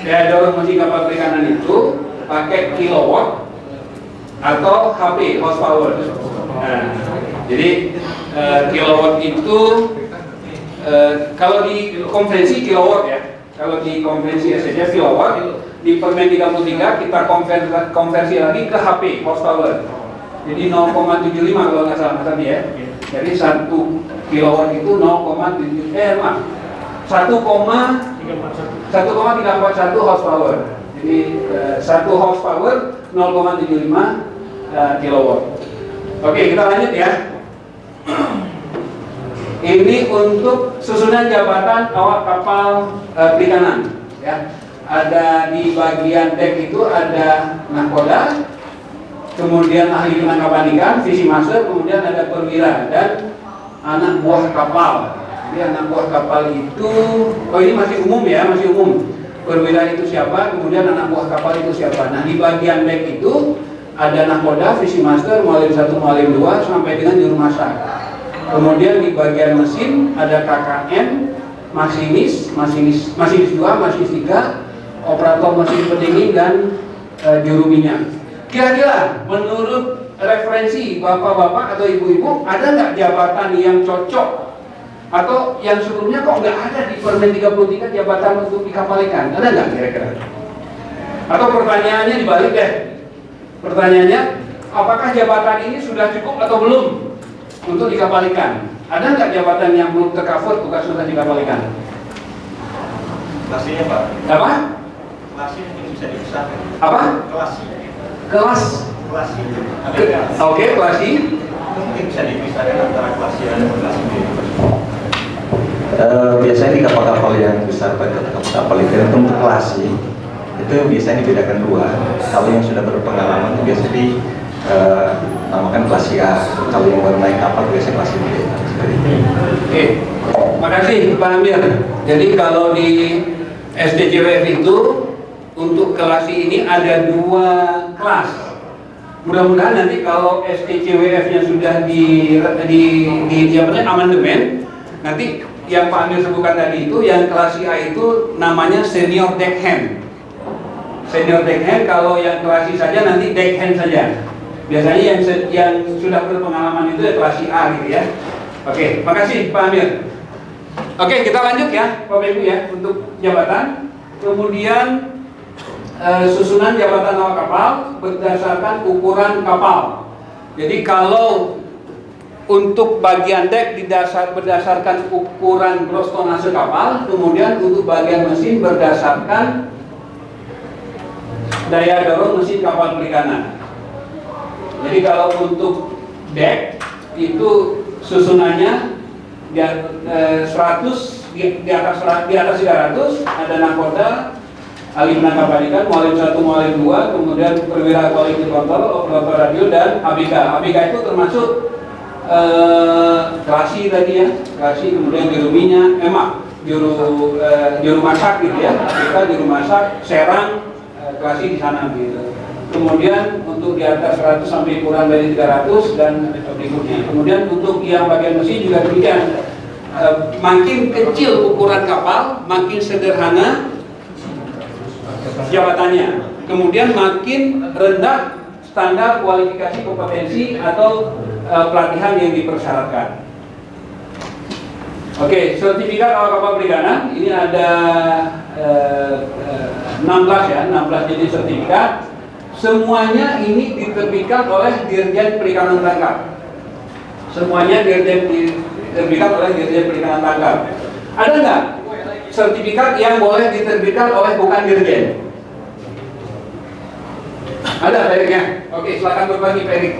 daya dorong mesin kapal perikanan itu pakai kilowatt atau HP horsepower. Nah, jadi kilowatt itu kalau di konvensi kilowatt ya. Kalau di konvensi saja kilowatt, di Permen 33 kita konversi lagi ke HP horsepower. Jadi 0,75 kalau nggak salah tadi ya. Jadi 1 kilowatt itu 1,341 horsepower. Jadi 1 horsepower 0,75 kilowatt. Oke, kita lanjut ya. Ini untuk susunan jabatan awak kapal perikanan. Ya, ada di bagian dek itu ada nahkoda, kemudian ahli penangkapan ikan, visi master, kemudian ada perwira dan anak buah kapal. Jadi anak buah kapal itu, oh ini masih umum ya, masih umum. Perwira itu siapa, kemudian anak buah kapal itu siapa. Nah di bagian dek itu ada nahkoda, visi master, mualim 1, mualim 2 sampai dengan juru masak. Kemudian di bagian mesin ada KKM, masinis 2, masinis 3, operator mesin pendingin dan juru minyak. Kira-kira menurut referensi bapak-bapak atau ibu-ibu ada nggak jabatan yang cocok atau yang sebelumnya kok nggak ada di Permen 33 jabatan untuk di kapal ikan? Ada nggak kira-kira? Atau pertanyaannya dibalik deh. Pertanyaannya, apakah jabatan ini sudah cukup atau belum untuk di kapal ikan? Ada nggak jabatan yang belum tercover tugas sudah di kapal ikan? Kelasnya Pak. Apa? Kelasnya mungkin bisa dipisahkan. Apa? Kelasnya. Kelas. Kelasnya. Oke, kelasi. Mungkin bisa dipisahkan antara kelasnya dan kelas B. Biasanya di kapal-kapal yang besar pada kapal ikan itu untuk kelasi itu biasanya dibedakan dua. Kalau yang sudah berpengalaman itu biasanya namakan kelas A. Kalau yang baru naik kapal biasanya kelas B. Oke, makasih Pak Amir. Jadi kalau di SDCWF itu untuk kelas ini ada 2 kelas. Mudah-mudahan nanti kalau SDCWF-nya sudah di amandemen, nanti yang Pak Amir sebutkan tadi itu yang kelas A itu namanya senior deckhand. Senior deckhand, kalau yang kelas C saja nanti deckhand saja. Biasanya yang sudah berpengalaman itu ya kelas A gitu ya. Oke, makasih Pak Amir. Oke, kita lanjut ya Bapak Ibu ya untuk jabatan. Kemudian susunan jabatan awak kapal berdasarkan ukuran kapal. Jadi kalau untuk bagian dek berdasarkan ukuran gross tonnase kapal, kemudian untuk bagian mesin berdasarkan daya dorong mesin kapal perikanan. Jadi kalau untuk deck itu susunannya di 100 di atas 300 ada nakoda, ahli penangkapan ikan, mualim 1, mualim 2, kemudian perwira quality control, operator radio, dan ABK. ABK itu termasuk klasi tadi ya, klasi, kemudian juru minyak, juru masak gitu ya, ABK juru masak, serang, klasi di sana gitu. Kemudian untuk di atas 100 sampai kurang dari 300 dan berikutnya. Kemudian untuk yang bagian mesin juga demikian. Makin kecil ukuran kapal, makin sederhana jabatannya. Kemudian makin rendah standar kualifikasi kompetensi atau pelatihan yang dipersyaratkan. Oke, sertifikat awak kapal perikanan ini ada 16 ya, 16 jenis sertifikat. Semuanya ini diterbitkan oleh Dirjen Perikanan Tangkap. Semuanya diterbitkan oleh Dirjen Perikanan Tangkap. Ada nggak sertifikat yang boleh diterbitkan oleh bukan dirjen? Ada Pak Erik ya? Oke, silakan berbagi Pak Erik.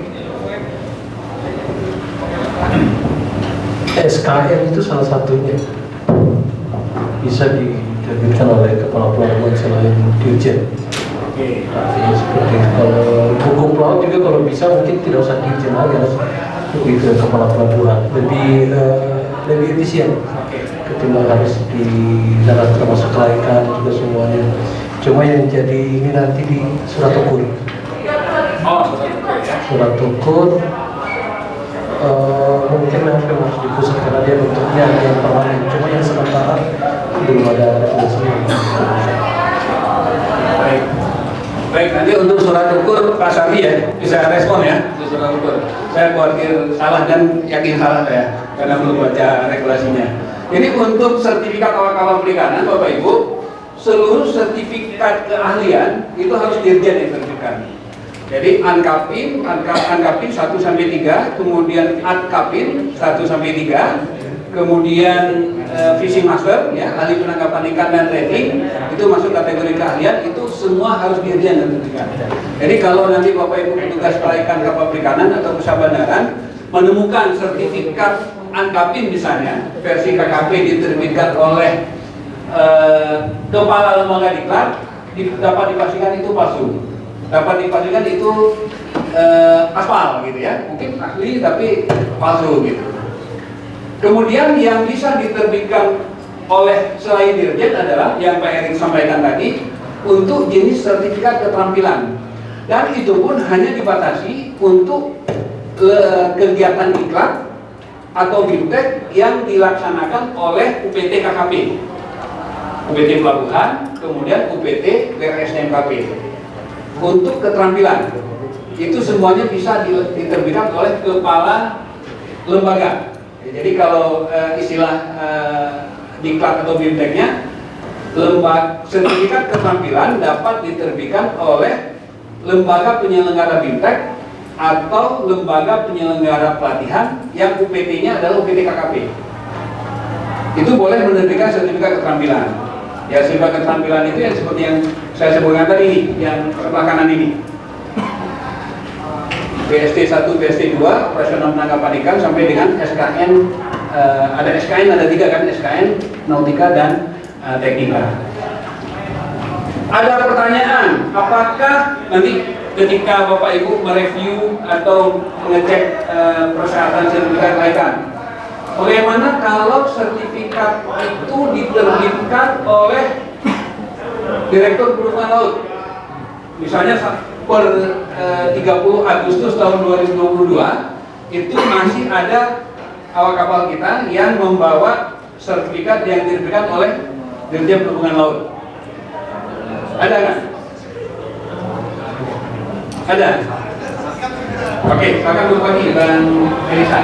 SKN itu salah satunya bisa diterbitkan oleh kepala pelabuhan selain dirjen. Artinya seperti itu. Kalau hukum pelaut juga kalau bisa mungkin tidak usah dirjen lagi, lebih ke kepala pelabuhan, lebih efisien ketimbang harus di darat termasuk kelaikan juga semuanya. Cuma yang jadi ini nanti di surat ukur. Surat ukur mungkin memang harus dipusat karena dia bentuknya ada yang permanen. Cuma yang sementara belum ada regulasinya. Baik, nanti untuk surat ukur Pak Sardi ya, bisa respon ya untuk surat ukur. Saya khawatir salah dan yakin salah saya, karena belum baca regulasinya. Jadi untuk sertifikat awak kapal perikanan, Bapak Ibu, seluruh sertifikat keahlian itu harus dirjen yang sertifikat. Jadi ANKAPIN 1 sampai 3, kemudian ADKAPIN 1 sampai 3, kemudian fishing master ya, ahli penangkapan ikan dan trading, itu masuk kategori keahlian, itu semua harus dirjen dan sertifikat. Jadi kalau nanti Bapak Ibu petugas kelaikan kapal perikanan atau usaha bandaran menemukan sertifikat ANKAPIN misalnya versi KKP diterbitkan oleh kepala lembaga diklat, dapat dipastikan itu palsu, dapat dipastikan itu aspal gitu ya, mungkin asli tapi palsu gitu. Kemudian yang bisa diterbitkan oleh selain dirjen adalah yang Pak Erik sampaikan tadi untuk jenis sertifikat keterampilan, dan itu pun hanya dibatasi untuk kegiatan diklat atau BIMTEK yang dilaksanakan oleh UPT KKP, UPT Pelabuhan, kemudian UPT BRSDMKP. Untuk keterampilan itu semuanya bisa diterbitkan oleh kepala lembaga. Jadi kalau istilah diklat atau BIMTEK-nya, sertifikat keterampilan dapat diterbitkan oleh lembaga penyelenggara BIMTEK atau lembaga penyelenggara pelatihan yang UPT-nya adalah UPT KKP. Itu boleh menerbitkan sertifikat keterampilan. Ya, sertifikat keterampilan itu yang seperti yang saya sebutkan tadi, yang sebelah kanan ini. BST 1, BST 2, operasional penangkapan ikan, sampai dengan SKN, ada SKN, ada 3 kan, SKN, Nautika dan Teknika. Ada pertanyaan, apakah nanti ketika Bapak Ibu mereview atau mengecek persyaratan sertifikat kelaikan, bagaimana kalau sertifikat itu diterbitkan oleh Direktur Perhubungan Laut? Misalnya per 30 Agustus tahun 2022 itu masih ada awak kapal kita yang membawa sertifikat yang diterbitkan oleh Dirjen Perhubungan Laut. Ada nggak? Ada? Oke, silakan berbagi Bang Elisa.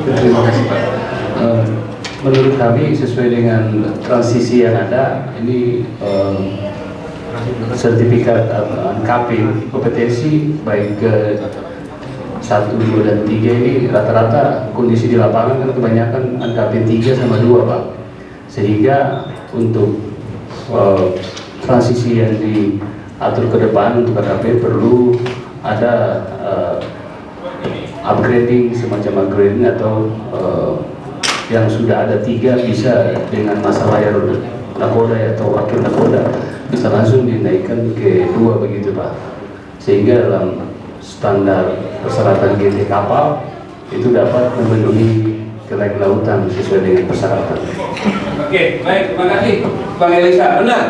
Terima kasih Pak. Menurut kami sesuai dengan transisi yang ada, ini sertifikat ANKAP kompetensi baik ke 1, 2, dan 3 ini rata-rata kondisi di lapangan kan kebanyakan ANKAP 3 sama 2 Pak. Sehingga untuk transisi yang diatur ke depan untuk ANKAP perlu ada upgrading, semacam upgrading atau yang sudah ada 3 bisa dengan masa layar nakoda atau wakil nakoda bisa langsung dinaikkan ke 2 begitu Pak, sehingga dalam standar persyaratan GT kapal itu dapat memenuhi kelayak lautan sesuai dengan persyaratan. Oke, baik, terima kasih Bang Elisa. Benar,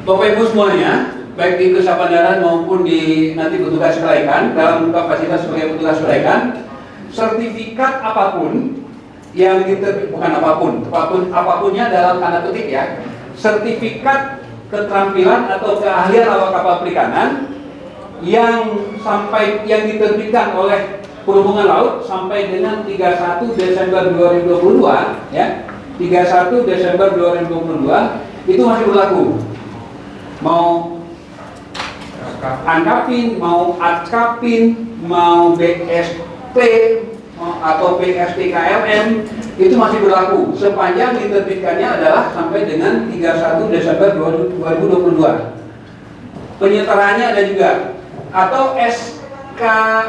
Bapak Ibu semuanya, baik di Kesah Bandaran maupun di nanti petugas kelaikan, dalam kapasitas sebagai petugas kelaikan, sertifikat apapun yang bukan apapunnya dalam tanda kutip ya, sertifikat keterampilan atau keahlian awak kapal perikanan yang diterbitkan oleh Perhubungan Laut sampai dengan 31 Desember 2022 ya, 31 Desember 2022 itu masih berlaku. Mau angkapin, mau atkapin, mau BST atau BST KLM itu masih berlaku sepanjang diterbitkannya adalah sampai dengan 31 Desember 2022. Penyetaraannya ada juga, atau SKN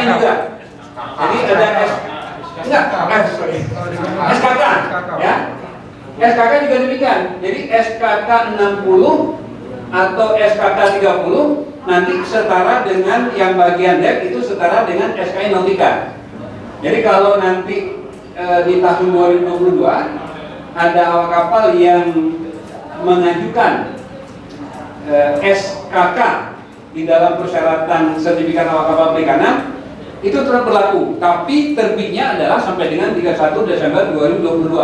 juga. Jadi ada SKK ya. SKK juga demikian. Jadi SKK 60 atau SKK 30 nanti setara dengan yang bagian dek itu setara dengan SKN Nautika. Jadi kalau nanti di tahun 2022 ada awak kapal yang mengajukan SKK di dalam persyaratan sertifikat awak kapal perikanan itu tetap berlaku, tapi terbitnya adalah sampai dengan 31 Desember 2022.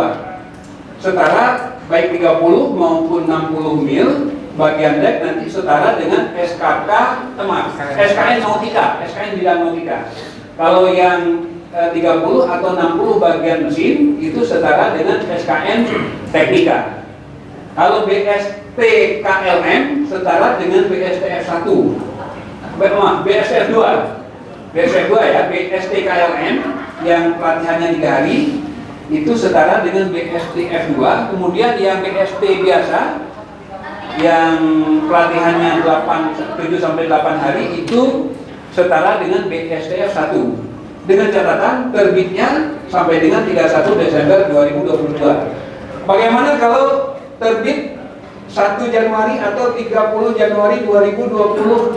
Setara baik 30 maupun 60 mil bagian dek nanti setara dengan SKK SKN Nautika, SKN bidang Nautika. Kalau yang 30 atau 60 bagian mesin itu setara dengan SKN Teknika. Kalau BST KLM setara dengan BSTF 1. BSTF 2. BSTF 2 ya, BST KLM yang pelatihannya 3 hari itu setara dengan BSTF 2. Kemudian yang BST biasa yang pelatihannya 7 sampai 8 hari itu setara dengan BSTF 1. Dengan catatan terbitnya sampai dengan 31 Desember 2022. Bagaimana kalau terbit 1 Januari atau 30 Januari 2022?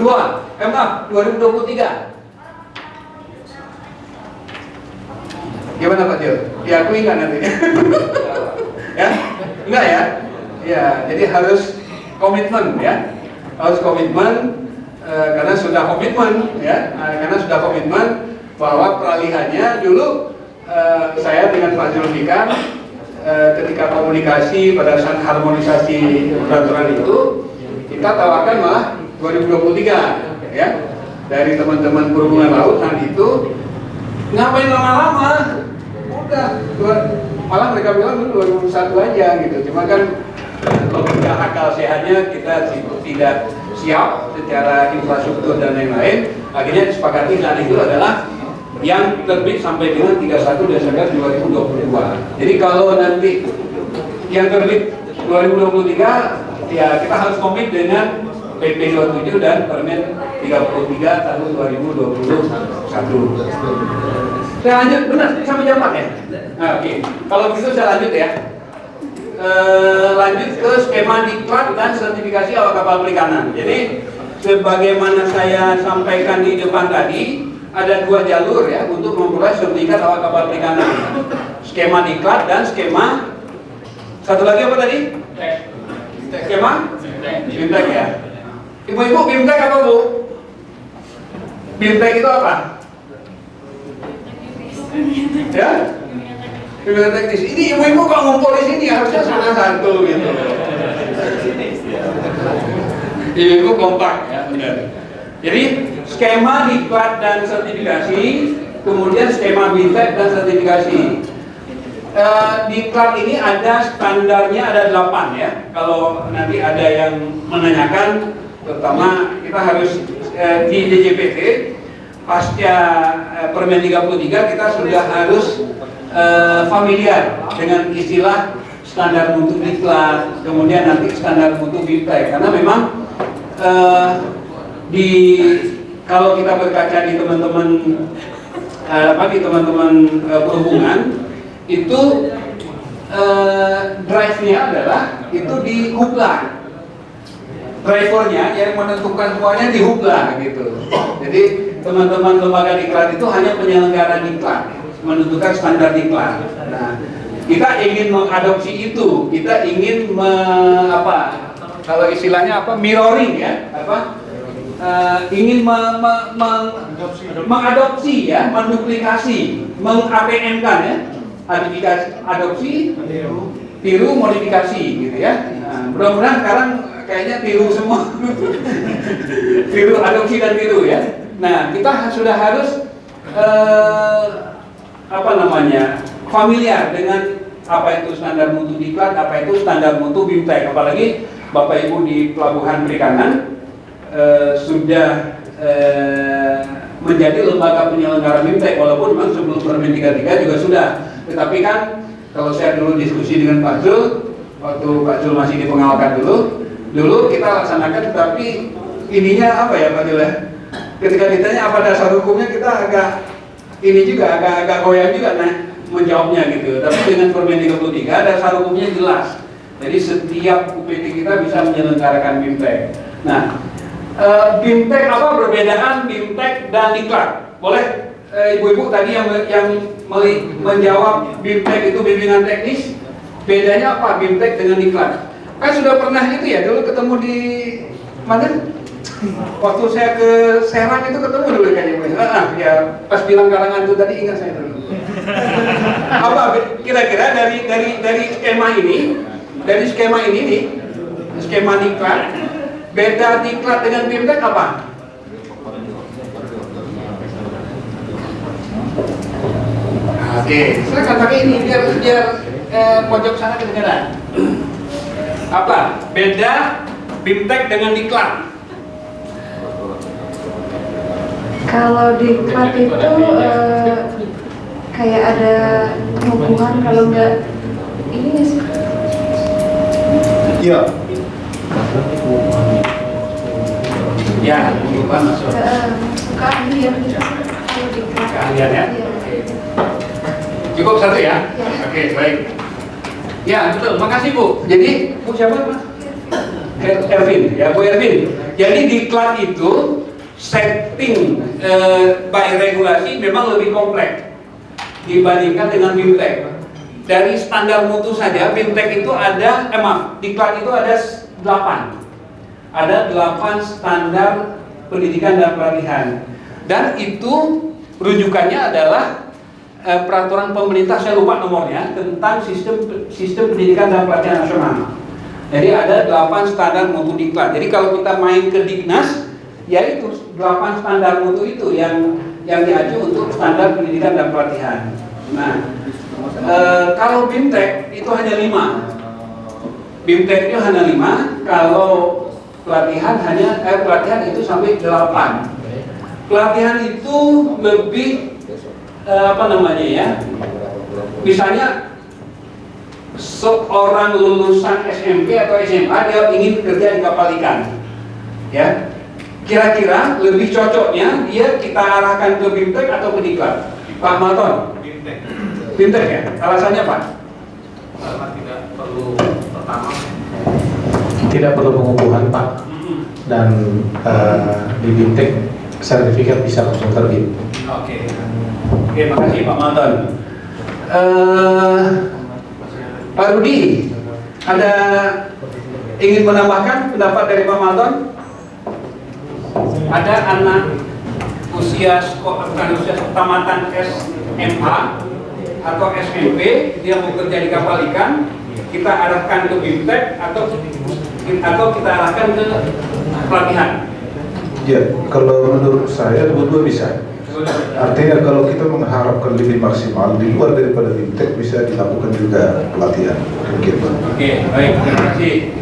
Maaf, 2023. Gimana Pak Jil? Diakui nggak nanti? Ya? Enggak ya? Ya, jadi harus komitmen ya. Harus komitmen karena sudah komitmen ya. Karena sudah komitmen bahwa peralihannya dulu saya dengan Pak Zulfikar ketika komunikasi pada saat harmonisasi peraturan itu kita tawarkan malah 2023 ya, dari teman-teman perhubungan lautan itu ngapain lama-lama, udah malah mereka bilang dulu 2021 aja gitu. Cuma kan logika akal sehatnya kita tidak siap secara infrastruktur dan lain-lain, akhirnya disepakati saat itu adalah yang terbit sampai dengan 31 Desember 2022. Jadi kalau nanti yang terbit 2023 ya kita harus komit dengan PP 27 dan Permen 33 tahun 2021. Saya lanjut, benar sampai jam 4 ya? Nah, oke. Kalau begitu saya lanjut ya. Lanjut ke skema diklat dan sertifikasi awak kapal perikanan. Jadi sebagaimana saya sampaikan di depan tadi, ada 2 jalur ya untuk memperoleh sertifikat awak kapal perikanan. Skema diklat dan skema satu lagi apa tadi? Skema BIMTEK ya. Ibu-ibu BIMTEK apa Bu? BIMTEK itu apa? Ya? Bimbingan teknis. Ini ibu-ibu kok ngumpul di sini harusnya salah satu gitu. Ibu kompak ya, benar. Jadi skema diklat dan sertifikasi, kemudian skema BIMTEK dan sertifikasi. Diklat ini ada standarnya, ada 8 ya. Kalau nanti ada yang menanyakan, terutama kita harus di DJPT pasca Permen 33 kita sudah harus familiar dengan istilah standar mutu diklat, kemudian nanti standar mutu BIMTEK, karena memang di kalau kita berkaca di teman-teman perhubungan itu drive-nya adalah itu di hubla, drivernya yang menentukan semuanya di hubla gitu. Jadi teman-teman lembaga diklat itu hanya penyelenggara diklat, menentukan standar diklat. Nah, kita ingin mengadopsi itu, kita ingin kalau istilahnya mirroring ya, ingin mengadopsi ya, menduplikasi, meng-APM-kan ya, adopsi, tiru, modifikasi gitu ya. Nah, mudah-mudahan sekarang kayaknya tiru semua, tiru, adopsi dan tiru ya. Nah, kita sudah harus familiar dengan apa itu standar mutu diklat, apa itu standar mutu BIMTEK. Apalagi Bapak Ibu di Pelabuhan Perikanan sudah menjadi lembaga penyelenggara BIMTEK, walaupun memang sebelum Permen 33 juga sudah. Tetapi kan kalau saya dulu diskusi dengan Pak Zul, waktu Pak Zul masih di pengawakan dulu kita laksanakan, tetapi ininya apa ya Pak Zul ya? Ketika ditanya apa dasar hukumnya, kita agak goyang juga menjawabnya gitu. Tapi dengan Permen 33 dasar hukumnya jelas. Jadi setiap UPT kita bisa menyelenggarakan BIMTEK. Nah, BIMTEK apa perbedaan BIMTEK dan diklat? Boleh ibu-ibu tadi yang menjawab BIMTEK itu bimbingan teknis, bedanya apa BIMTEK dengan diklat? Kan sudah pernah itu ya, dulu ketemu di mana? Waktu saya ke Serang itu ketemu dulu kayaknya. Ya pas bilang kalangan itu tadi ingat saya dulu. Apa kira-kira dari skema ini nih, skema diklat, beda diklat dengan BIMTEK apa? Oke, silakan pakai ini biar pojok sana kedengaran. Apa beda BIMTEK dengan diklat? Kalau diklat itu kayak ada hubungan, kalau enggak ini nggak sih? Iya. Ya, hubungan masuk. Keahlian gitu. Kalau diklat. Keahlian ya? Iya. Cukup satu ya? Oke, baik. Ya, betul. Makasih Bu. Jadi, Bu siapa Mas? Ervin, ya Bu Ervin. Jadi diklat itu setting by regulasi memang lebih kompleks dibandingkan dengan BIMTEK. Dari standar mutu saja BIMTEK itu ada, diklat itu ada 8. Ada 8 standar pendidikan dan pelatihan. Dan itu rujukannya adalah peraturan pemerintah, saya lupa nomornya, tentang sistem pendidikan dan pelatihan nasional. Jadi ada 8 standar mutu diklat. Jadi kalau kita main ke Dignas, yaitu 8 standar mutu itu yang diacu untuk standar pendidikan dan pelatihan. Nah, kalau BIMTEK itu hanya 5. BIMTEK itu hanya 5. Kalau pelatihan pelatihan itu sampai 8. Pelatihan itu lebih misalnya seorang lulusan SMP atau SMA dia ingin kerja di kapal ikan, ya. Kira-kira lebih cocoknya dia kita arahkan ke BIMTEK atau ke diklat? Pak Malton? BIMTEK ya? Alasannya Pak? Karena tidak perlu pengukuhan Pak, dan di BIMTEK sertifikat bisa langsung terbit. Oke, makasih Pak Malton. Pak Rudi, ada ingin menambahkan pendapat dari Pak Malton? Ada anak usia tamatan SMA atau SMP, dia mau kerja di kapal ikan, kita arahkan ke BIMTEK atau kita arahkan ke pelatihan? Ya, kalau menurut saya dua-dua bisa. Artinya kalau kita mengharapkan lebih maksimal di luar daripada BIMTEK, bisa dilakukan juga pelatihan. Oke, baik, terima kasih.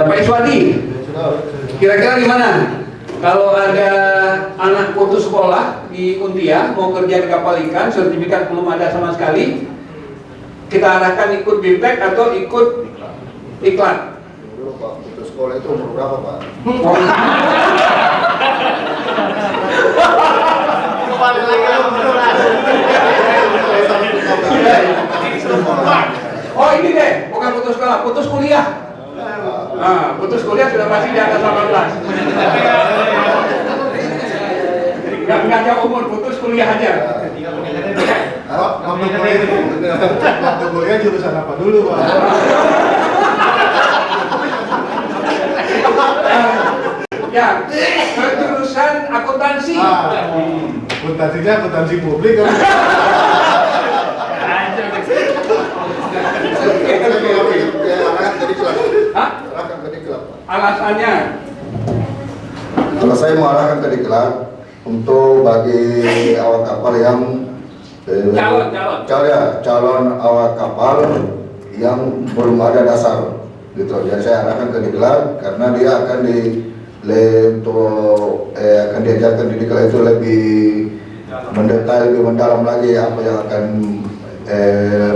Pak Iswadi, kira-kira gimana? Kalau ada anak putus sekolah di Untia mau kerja di kapal ikan, sertifikat belum ada sama sekali, kita arahkan ikut BIMTEK atau ikut diklat? Dulu Pak, putus sekolah itu umur berapa Pak? Kembali lagi Oh ini deh, bukan putus sekolah, putus kuliah. Nah, putus kuliah sudah masih di atas 18. Nggak jauh umur, putus kuliah aja. Waktu kuliah jurusan apa dulu, Pak? Ya, jurusan akuntansi. Akuntansinya akuntansi publik kan? Alasannya? Kalau saya mengarahkan ke diklat untuk bagi awak kapal yang calon awak kapal yang belum ada dasar, gitu. Jadi saya arahkan ke diklat karena dia akan akan diajarkan di diklat itu lebih mendetail, lebih mendalam lagi apa yang akan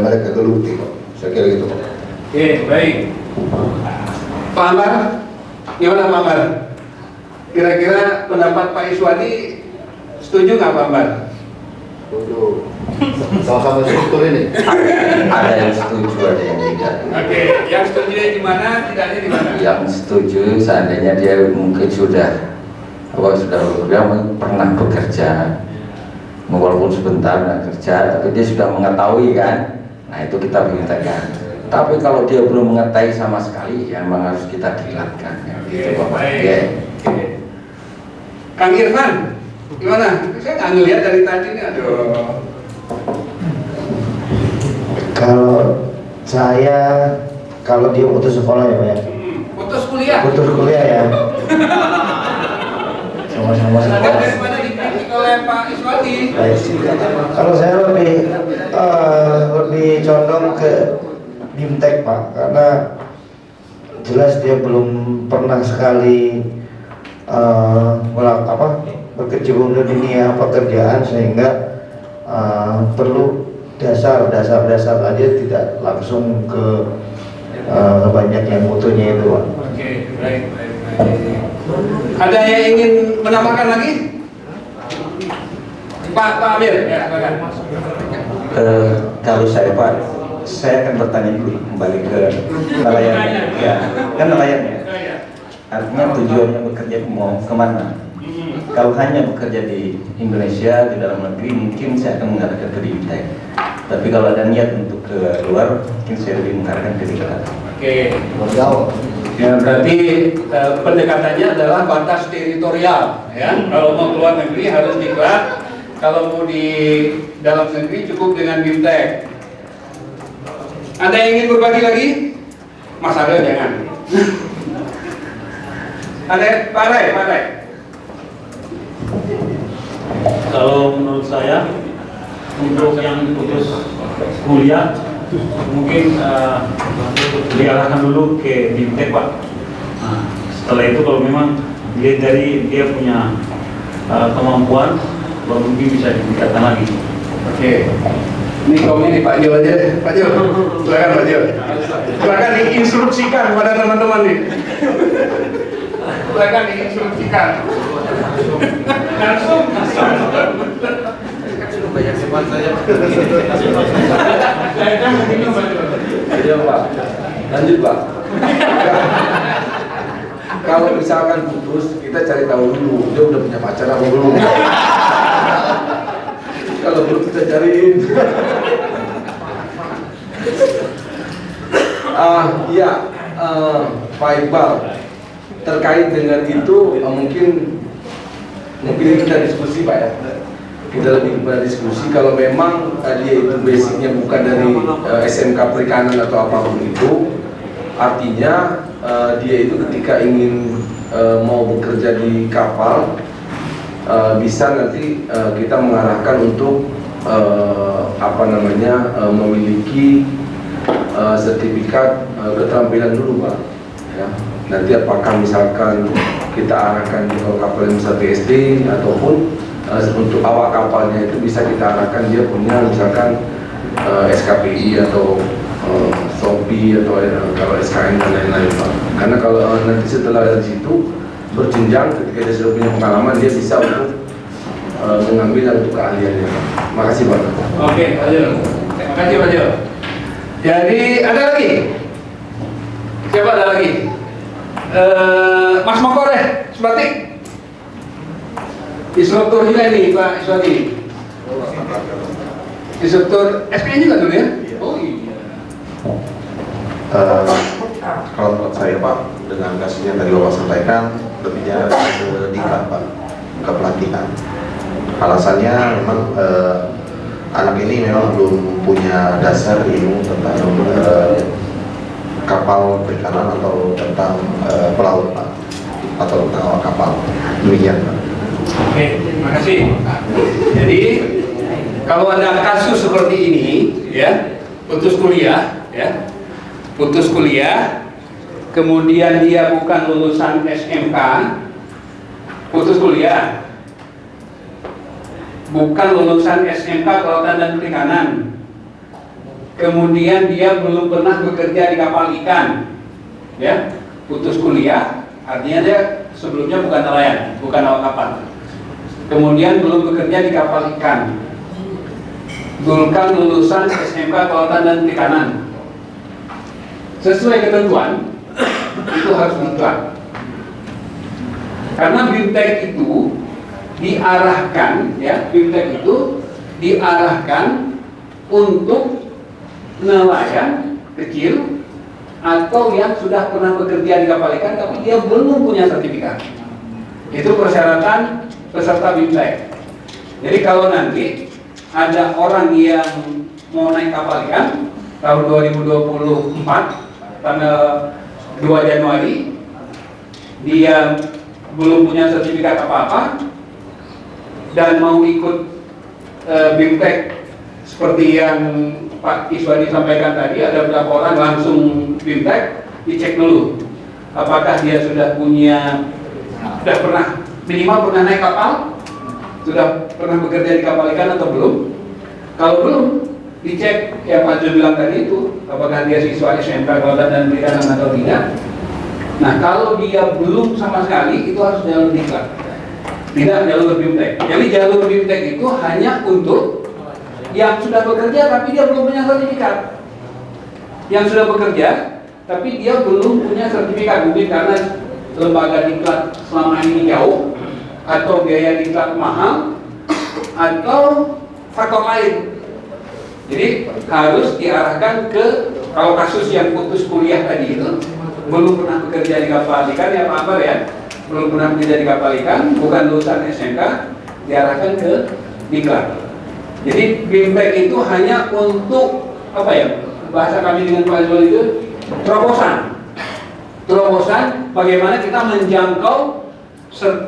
mereka geluti, Pak. Saya kira gitu, Pak. Oke, baik. Pak Amar, gimana Pak Amar? Kira-kira pendapat Pak Iswadi setuju nggak Pak Amar? Setuju. Sama-sama struktur ini. Ada yang setuju, ada yang tidak. Oke, yang setuju di mana, tidaknya di mana? Yang setuju seandainya dia mungkin sudah pernah bekerja, walaupun sebentar kerja, tapi dia sudah mengetahui kan. Nah itu kita beritakan. Tapi kalau dia belum mengetahui sama sekali, ya memang harus kita dilatkan. Gitu Bapak. Kang Irfan, gimana? Saya nggak ngeliat dari tadi nih, aduh. Kalau saya, kalau dia putus sekolah ya Pak ya? Putus kuliah? Putus kuliah ya. Sama-sama sekolah. Daripada dikritik oleh Pak Iswadi. Kalau saya lebih condong ke Bimtek Pak, karena jelas dia belum pernah sekali berkecimpung di dunia pekerjaan, sehingga perlu dasar aja, tidak langsung ke banyak yang mutunya itu Pak. Oke, baik. Ada yang ingin menambahkan lagi? Pak Amir, ya, silakan. Kalau saya Pak, saya akan bertanya dulu kembali ke nelayannya. Ya, kan nelayannya. Artinya tujuannya bekerja mau kemana? Kalau hanya bekerja di Indonesia, di dalam negeri, mungkin saya akan mengarahkan ke Bimtek. Tapi kalau ada niat untuk ke luar, mungkin saya lebih mengarahkan ke diklat. Oke, ya berarti pendekatannya adalah batas teritorial, ya. Kalau mau keluar negeri harus diklat, kalau mau di dalam negeri cukup dengan Bimtek. Ada yang ingin berbagi lagi? Mas Aryo jangan. Ada Pak Ray. Kalau menurut saya, untuk yang putus kuliah mungkin diarahkan dulu ke Bimtek Pak. Nah, setelah itu kalau memang dilihat dari dia punya kemampuan, baru mungkin bisa ditingkatkan lagi. Oke. Ini kaumnya nih Pak Jo aja deh. Pak Jo, silakan Pak Jo. Silakan diinstruksikan kepada teman-teman nih. Silakan diinstruksikan. Langsung. Banyak teman saya. Saya mungkin Pak Jo. Iya Pak. Lanjut Pak. Kalau misalkan putus, kita cari tahu dulu dia udah punya pacar apa belum. Kalau belum kita cariin. Pak Iqbal, terkait dengan itu mungkin kita diskusi Pak ya. Kita lebih kepada diskusi kalau memang dia itu basicnya bukan dari SMK Perikanan atau apapun itu, artinya dia itu ketika ingin mau bekerja di kapal, bisa nanti kita mengarahkan untuk memiliki sertifikat keterampilan dulu Pak ya. Nanti apakah misalkan kita arahkan di kapal yang bisa TSD ataupun untuk awak kapalnya itu bisa kita arahkan dia punya misalkan SKPI atau SOPI atau kalau SKN dan lain-lain Pak. Karena kalau nanti setelah dari situ berjenjang, ketika dia sudah punya pengalaman, dia bisa untuk mengambil untuk keahliannya. Makasih Pak. Oke, Pak Jo. Terima kasih Pak Jo. Jadi ada lagi? Siapa ada lagi? Mas Moko deh, seperti instruktur juga ini Pak Iswati. Instruktur SPN juga dulu ya? Oh iya. Kalau menurut saya Pak, dengan kasusnya tadi Bapak sampaikan, lebihnya ke diklat Pak, ke pelatihan. Alasannya memang anak ini memang belum punya dasar ilmu tentang kapal perikanan atau tentang pelaut Pak, atau tentang awak kapal. Demikian Pak. Oke, terima kasih. Jadi kalau ada kasus seperti ini, ya, putus kuliah, kemudian dia bukan lulusan SMK, putus kuliah, bukan lulusan SMK Kelautan dan Perikanan, kemudian dia belum pernah bekerja di kapal ikan, ya, putus kuliah, artinya dia sebelumnya bukan nelayan, bukan awak kapal, kemudian belum bekerja di kapal ikan, bukan lulusan SMK Kelautan dan Perikanan, sesuai ketentuan itu harus diklat. Karena BIMTEK itu diarahkan, ya, BIMTEK itu diarahkan untuk nelayan kecil atau yang sudah pernah bekerja di kapal ikan tapi dia belum punya sertifikat. Itu persyaratan peserta BIMTEK. Jadi kalau nanti ada orang yang mau naik kapal ikan tahun 2024 tanggal 2 Januari, dia belum punya sertifikat apa-apa dan mau ikut BIMTEK seperti yang Pak Iswadi sampaikan tadi, ada beberapa orang langsung BIMTEK, dicek dulu apakah dia sudah pernah minimal pernah naik kapal, sudah pernah bekerja di kapal ikan atau belum. Kalau belum, dicek yang Pak Jo bilang tadi itu, apakah dia siswa SMK Kelautan dan Perikanan atau tidak. Nah, kalau dia belum sama sekali, itu harus jalur diklat, tidak jalur BIMTEK. Jadi jalur BIMTEK itu hanya untuk yang sudah bekerja tapi dia belum punya sertifikat. Yang sudah bekerja tapi dia belum punya sertifikat, mungkin karena lembaga diklat selama ini jauh, atau biaya diklat mahal, atau faktor lain. Jadi harus diarahkan ke, kalau kasus yang putus kuliah tadi itu belum pernah bekerja di kapal ikan, ya Pak Akbar ya, belum pernah bekerja di kapal ikan, bukan lulusan SMK, diarahkan ke diklat. Jadi BIMTEK itu hanya untuk apa ya, bahasa kami dengan Pak Zul itu terobosan bagaimana kita menjangkau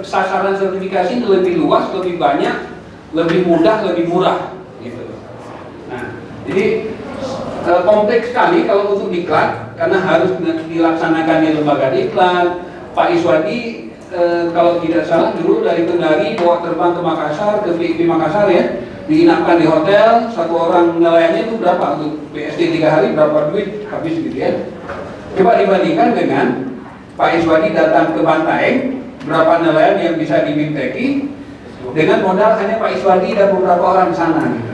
sasaran sertifikasi lebih luas, lebih banyak, lebih mudah, lebih murah gitu. Nah, jadi kompleks sekali kalau untuk diklat, karena harus dilaksanakan di lembaga diklat. Pak Iswadi kalau tidak salah dulu dari Kendari bawa terbang ke Makassar, ke VIP Makassar ya, diinapkan di hotel, satu orang nelayannya itu berapa untuk BSD 3 hari, berapa duit habis gitu ya. Coba dibandingkan dengan Pak Iswadi datang ke Bantaeng, berapa nelayan yang bisa dibinteki dengan modal hanya Pak Iswadi dan beberapa orang di sana gitu.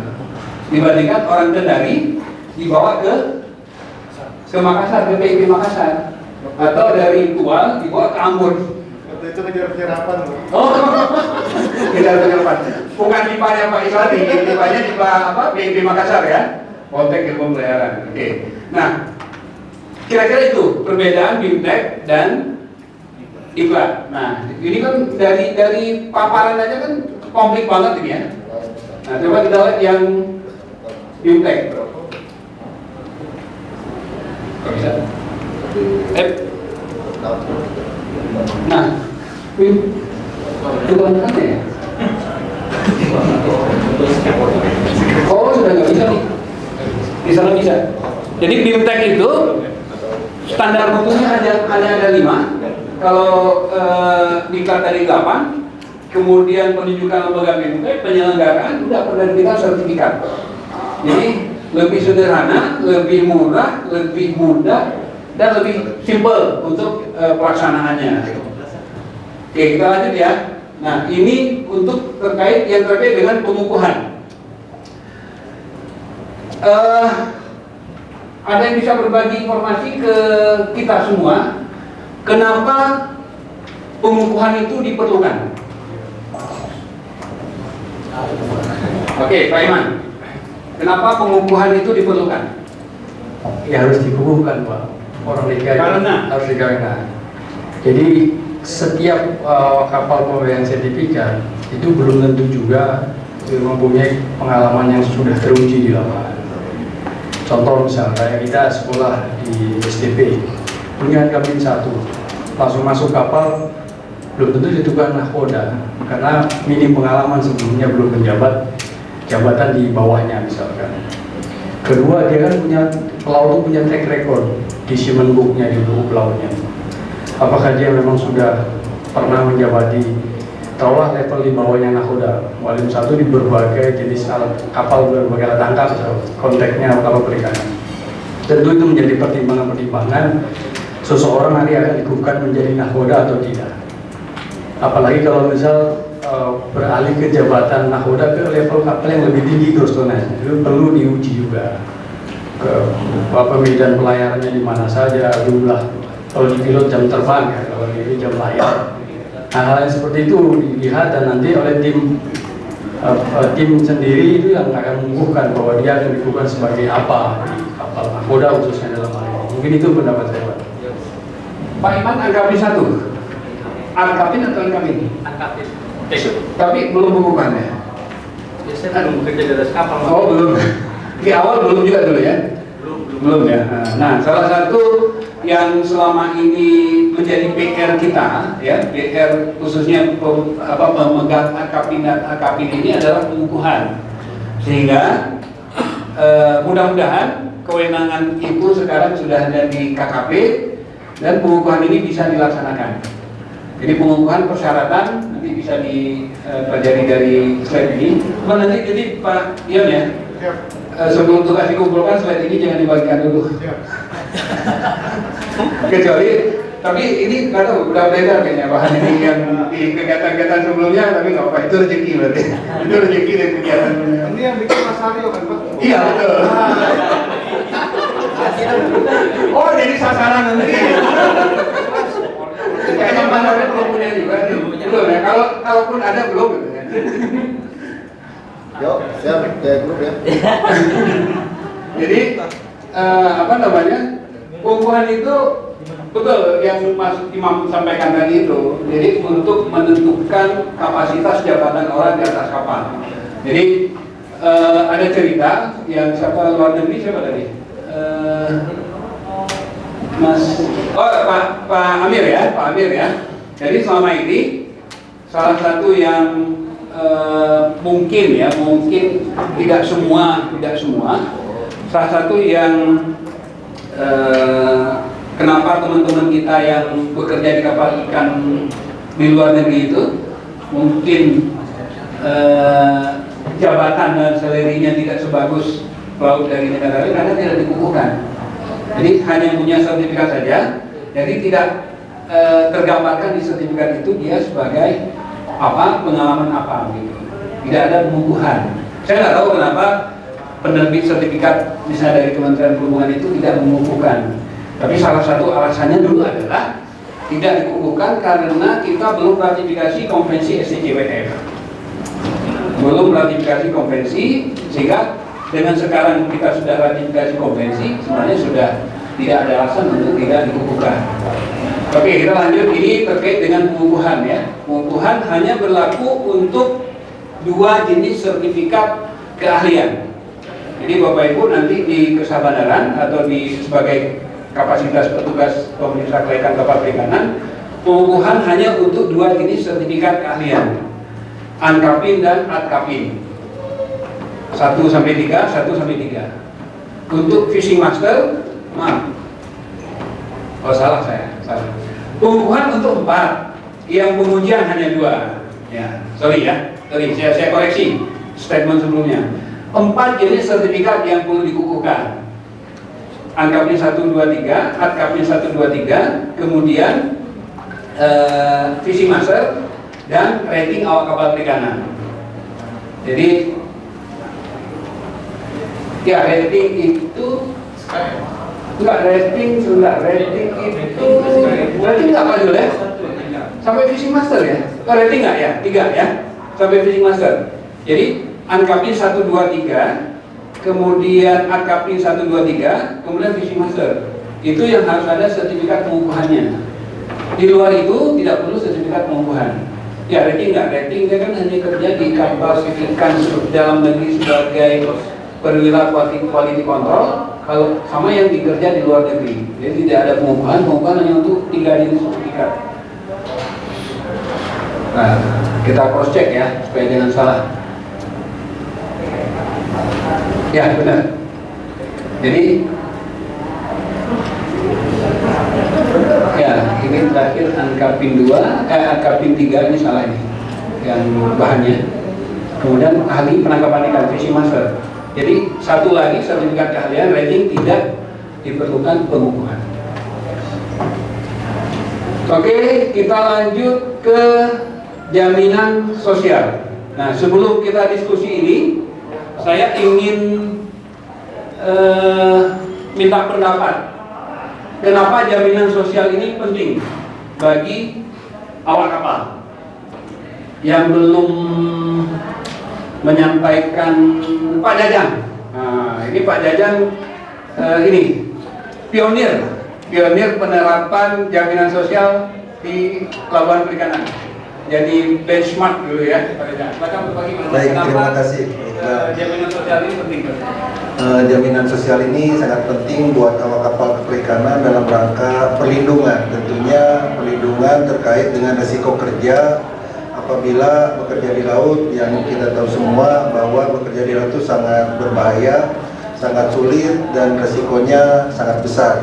Dibandingkan orang Kendari dibawa ke Makassar, ke PIP Makassar, atau dari Tual dibawa ke Ambon. Itu kejar penyerapan. Oh, kejar penyerapan. Bukan pipanya Pak Iswadi, pipanya di PIP Makassar ya. Konteks ilmu pelayaran. Oke. Nah, kira-kira itu perbedaan BIMTEK dan diklat. Nah, ini kan dari paparan aja kan komplit banget ini ya. Nah, coba kita lihat yang BIMTEK. Kok bisa? Nah, itu kan ya? Oh, sudah nggak bisa nih. Di sana bisa. Jadi BIMTEK itu standar mutunya hanya ada 5. Kalau diklat dari 8, kemudian penunjukan lembaga BIMTEK, penyelenggaraan udah penerbitan sertifikat. Jadi lebih sederhana, lebih murah, lebih mudah, dan lebih simple untuk pelaksanaannya. Oke, kita lanjut ya. Nah, ini untuk yang terkait dengan pengukuhan. Ada yang bisa berbagi informasi ke kita semua, kenapa pengukuhan itu diperlukan? Oke, Pak Iman, kenapa pengukuhan itu diperlukan? Ya harus dikukuhkan, Pak. Orang Karena harus dikarenakan. Jadi setiap kapal pembayaran sertifikat itu belum tentu juga mempunyai pengalaman yang sudah teruji di lapangan. Contoh misalnya kayak kita sekolah di SDP punya kabin 1, langsung masuk kapal belum tentu ditentukan nahkoda karena minim pengalaman sebelumnya, belum menjabat jabatan di bawahnya misalkan. Kedua, dia kan pelaut itu punya track record di Seaman Book-nya, di buku pelautnya. Apakah dia memang sudah pernah menjabati, taruhlah level di bawahnya nahkoda, Walim 1 di berbagai jenis alat kapal, berbagai alat tangkap, konteksnya kapal perikanan. Tentu itu menjadi pertimbangan-pertimbangan seseorang nanti akan dikukuhkan menjadi nahkoda atau tidak. Apalagi kalau misal beralih ke jabatan nahkoda ke level kapal yang lebih tinggi gross tonnage, itu perlu diuji juga ke medan pelayarannya di mana saja, jumlah kalau di pilot jam terbang ya, kalau ini jam layar. Hal-hal yang seperti itu dilihat dan nanti oleh tim sendiri itu yang akan mengukuhkan bahwa dia akan dikukuhkan sebagai apa di kapal nahkoda khususnya dalam hal ini. Mungkin itu pendapat saya, Pak. Pak Iman angkapin 1, angkapin atau angkapin? Angkapin. Tapi belum pengukuhan ya? Biasanya belum bekerja di atas kapal. Oh belum. Di awal belum juga dulu ya? Belum ya. Nah, salah satu yang selama ini menjadi PR kita, ya, PR khususnya pemegang akapin dan akapin ini adalah pengukuhan. Sehingga mudah-mudahan kewenangan itu sekarang sudah ada di KKP dan pengukuhan ini bisa dilaksanakan. Jadi pengukuhan persyaratan nanti bisa dipelajari dari slide ini. Nanti jadi Pak Ion ya. Sebelum tugas dikumpulkan, slide ini jangan dibagikan dulu. Kecuali, tapi ini nggak tahu, udah beredar kayaknya bahan ini yang di kegiatan-kegiatan sebelumnya, tapi nggak apa-apa, itu rezeki berarti. Itu rezeki dari kegiatan. Ini yang bikin Mas Aryo kan, Pak? Iya, betul. Oh, jadi sasaran nanti. Kayaknya mana belum punya juga, belum ya. Kalaupun ada belum gitu ya. Yuk, siap, kayak grup ya. Jadi apa namanya, pengukuhan itu betul yang Mas Imam sampaikan tadi itu. Jadi untuk menentukan kapasitas jabatan orang di atas kapal. Jadi ada cerita yang siapa luar negeri siapa tadi? Pak Amir ya, Pak Amir ya. Jadi selama ini salah satu yang mungkin tidak semua, salah satu yang kenapa teman-teman kita yang bekerja di kapal ikan di luar negeri itu mungkin jabatan dan salarinya tidak sebagus pelaut dari negara lain karena tidak dikukuhkan. Jadi hanya punya sertifikat saja, jadi tidak tergambarkan di sertifikat itu dia sebagai apa, pengalaman apa gitu. Tidak ada pengukuhan. Saya nggak tahu kenapa penerbit sertifikat misalnya dari Kementerian Perhubungan itu tidak mengukuhkan. Tapi salah satu alasannya dulu adalah tidak dikukuhkan karena kita belum ratifikasi konvensi STJWF. Belum ratifikasi konvensi, sehingga dengan sekarang kita sudah ratifikasi konvensi, sebenarnya sudah tidak ada alasan untuk tidak dikukuhkan. Oke, kita lanjut. Ini terkait dengan pengukuhan ya. Pengukuhan hanya berlaku untuk 2 jenis sertifikat keahlian. Jadi Bapak Ibu nanti di Kesabaran atau sebagai kapasitas petugas pemeriksa kelaikan kapal perikanan, pengukuhan hanya untuk 2 jenis sertifikat keahlian, Ankapin dan Atkapin. 1-3. Untuk Fishing Master, maaf. Oh salah saya. Pengukuhan untuk 4, yang pengujian hanya 2. Ya, sorry, saya koreksi statement sebelumnya. 4 jenis sertifikat yang perlu dikukuhkan. Ankapin 1-2-3, Atkapin 1-2-3, kemudian Fishing Master dan rating awak kapal perikanan. Jadi ya rating itu enggak rating itu rating apa dulu ya? Sampai fishing master ya? Oh, rating enggak ya? 3 ya? Sampai fishing master. Jadi Ankapin 1, 2, 3, kemudian Ankapin 1, 2, 3, kemudian fishing master. Itu yang harus ada sertifikat pengukuhannya. Di luar itu tidak perlu sertifikat pengukuhan. Ya rating enggak? Rating dia kan hanya kerja di kapal ikan dalam negeri sebagai perwira quality control. Kalau sama yang dikerja di luar negeri, jadi tidak ada pengukuhan hanya untuk 3 jenis sertifikat. Nah, kita cross check ya supaya jangan salah. Ya benar. Jadi ya ini terakhir Ankapin 2, Ankapin 3 ini salah ini yang bahannya. Kemudian ahli penangkapan ikan fishing master. Jadi satu lagi sertifikat keahlian rating tidak diperlukan pengukuhan. Oke, kita lanjut ke jaminan sosial. Nah, sebelum kita diskusi ini, saya ingin minta pendapat. Kenapa jaminan sosial ini penting bagi awak kapal? Yang belum menyampaikan Pak Jajang. Nah, ini Pak Jajang ini pionir penerapan jaminan sosial di pelabuhan perikanan. Jadi benchmark dulu ya Pak Jajang. Silakan berbagi Baik, terima kasih. Jaminan sosial ini penting. Jaminan sosial ini sangat penting buat awak kapal perikanan dalam rangka perlindungan. Tentunya perlindungan terkait dengan risiko kerja apabila bekerja di laut, yang kita tahu semua bahwa bekerja di laut itu sangat berbahaya, sangat sulit dan resikonya sangat besar,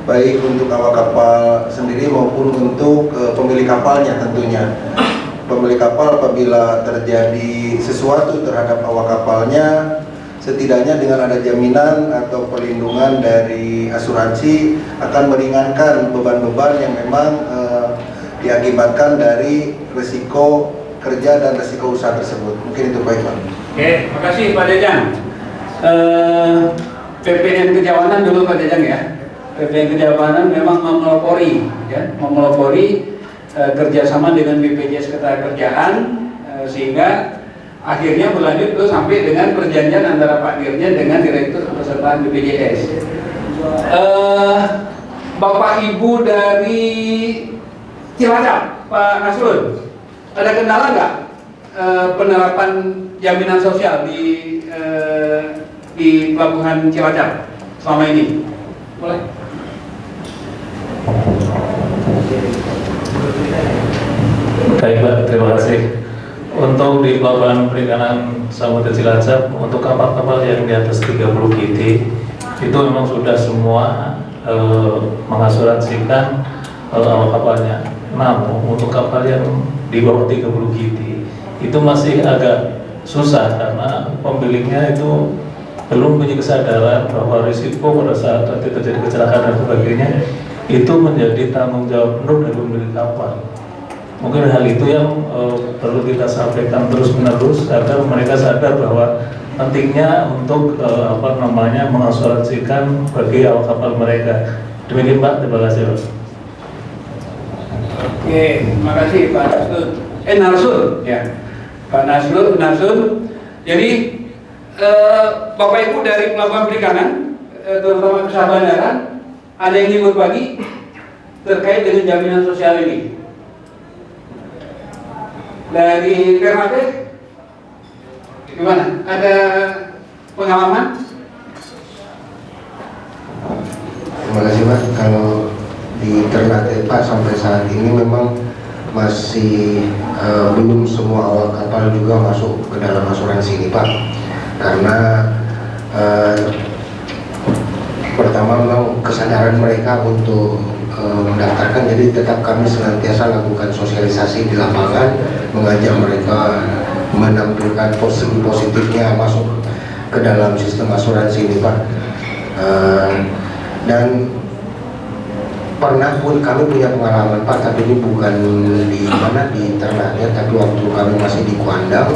baik untuk awak kapal sendiri maupun untuk pemilik kapalnya tentunya. Pemilik kapal apabila terjadi sesuatu terhadap awak kapalnya, setidaknya dengan ada jaminan atau perlindungan dari asuransi akan meringankan beban-beban yang memang diakibatkan dari risiko kerja dan risiko usaha tersebut. Mungkin itu Pak Ivan. Oke, makasih Pak Jajang. PPN Kejawanan dulu Pak Jajang ya. PPN Kejawanan memang memelopori kerjasama dengan BPJS Ketenagakerjaan sehingga akhirnya berlanjut tuh sampai dengan perjanjian antara Pak Dirjen dengan Direktur Kepesertaan BPJS. Bapak Ibu dari Cilacap, Pak Nasrul, ada kendala nggak penerapan jaminan sosial di Pelabuhan Cilacap selama ini? Boleh. Baik Pak, terima kasih. Untuk di Pelabuhan Perikanan Samudra Cilacap, untuk kapal-kapal yang di atas 30 GT itu memang sudah semua mengasuransikan awak kapalnya. Namun untuk kapal yang di bawah 30 GT itu masih agak susah karena pemiliknya itu belum punya kesadaran bahwa risiko pada saat nanti terjadi kecelakaan dan sebagainya itu menjadi tanggung jawab penuh dari pemilik kapal. Mungkin hal itu yang perlu kita sampaikan terus-menerus agar mereka sadar bahwa pentingnya untuk mengasuransikan bagi awak kapal mereka. Demikian Pak, terima kasih Pak. Oke, terima kasih Pak Nasrul. Nasrul ya, Pak Nasrul. Jadi Bapak Ibu dari Pelabuhan Perikanan, terutama Usaha Bandara, ada yang ingin berbagi terkait dengan jaminan sosial ini? Dari Ternate, gimana? Ada pengalaman? Terima kasih Pak. Kalau di Ternate Pak sampai saat ini memang masih belum semua awak kapal juga masuk ke dalam asuransi ini Pak, karena pertama memang kesadaran mereka untuk mendaftarkan, jadi tetap kami senantiasa lakukan sosialisasi di lapangan, mengajak mereka menampilkan positifnya masuk ke dalam sistem asuransi ini Pak. Dan pernah pun kami punya pengalaman Pak, tapi ini bukan di mana di Ternate, tapi waktu kami masih di Kuandang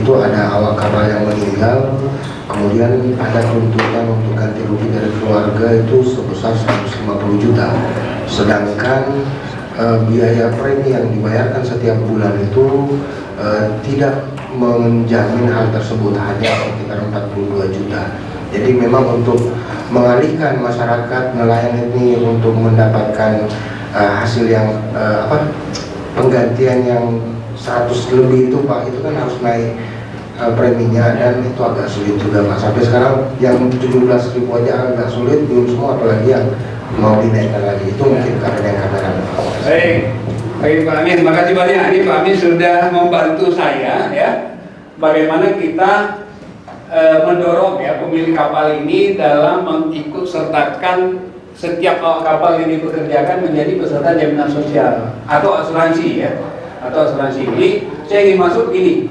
itu ada awak kapal yang meninggal, kemudian ada tuntutan untuk ganti rugi dari keluarga itu sebesar 150 juta. Sedangkan biaya premi yang dibayarkan setiap bulan itu tidak menjamin hal tersebut, hanya sekitar 42 juta. Jadi memang untuk mengalihkan masyarakat nelayan ini untuk mendapatkan hasil yang penggantian yang 100 lebih itu Pak, itu kan harus naik preminya, dan itu agak sulit juga Pak. Sampai sekarang yang 17.000 aja agak sulit, belum semua apalagi yang mau dinaikkan lagi. Itu mungkin karena yang kamera. Baik Pak Amin, terima kasih banyak. Ini Pak Amin sudah membantu saya ya, bagaimana kita mendorong ya pemilik kapal ini dalam mengikut sertakan setiap awak kapal yang dipekerjakan menjadi peserta jaminan sosial atau asuransi ya, atau asuransi. Ini saya ingin masuk ini.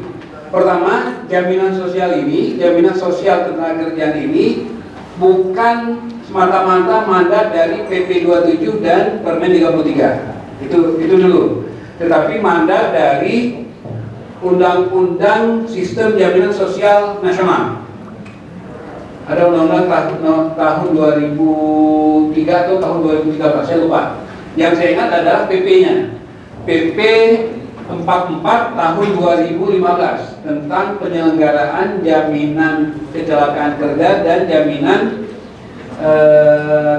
Pertama, jaminan sosial ini, jaminan sosial ketenagakerjaan ini bukan semata-mata mandat dari PP 27 dan Permen 33. Itu dulu. Tetapi mandat dari Undang-Undang Sistem Jaminan Sosial Nasional. Ada undang-undang tahun 2003 atau tahun 2013, saya lupa. Yang saya ingat adalah PP-nya. PP 44 tahun 2015 tentang penyelenggaraan jaminan kecelakaan kerja dan jaminan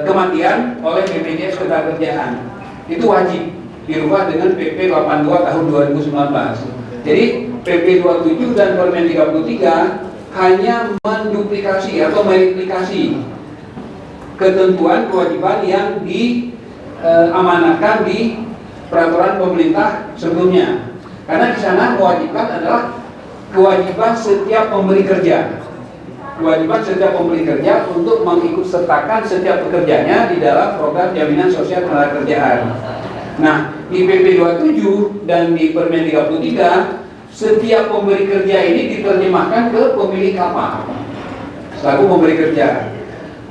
kematian oleh BPJS Ketenagakerjaan. Itu wajib dirubah dengan PP 82 tahun 2019. Jadi PP 27 dan Permen 33 hanya menduplikasi atau mereplikasi ketentuan kewajiban yang diamanatkan di peraturan pemerintah sebelumnya. Karena di sana mewajibkan adalah kewajiban setiap pemberi kerja. Kewajiban setiap pemberi kerja untuk mengikut sertakan setiap pekerjanya di dalam program jaminan sosial ketenagakerjaan. Nah, di PP 27 dan di Permen 33, setiap pemberi kerja ini diterjemahkan ke pemilik kapal selaku pemberi kerja.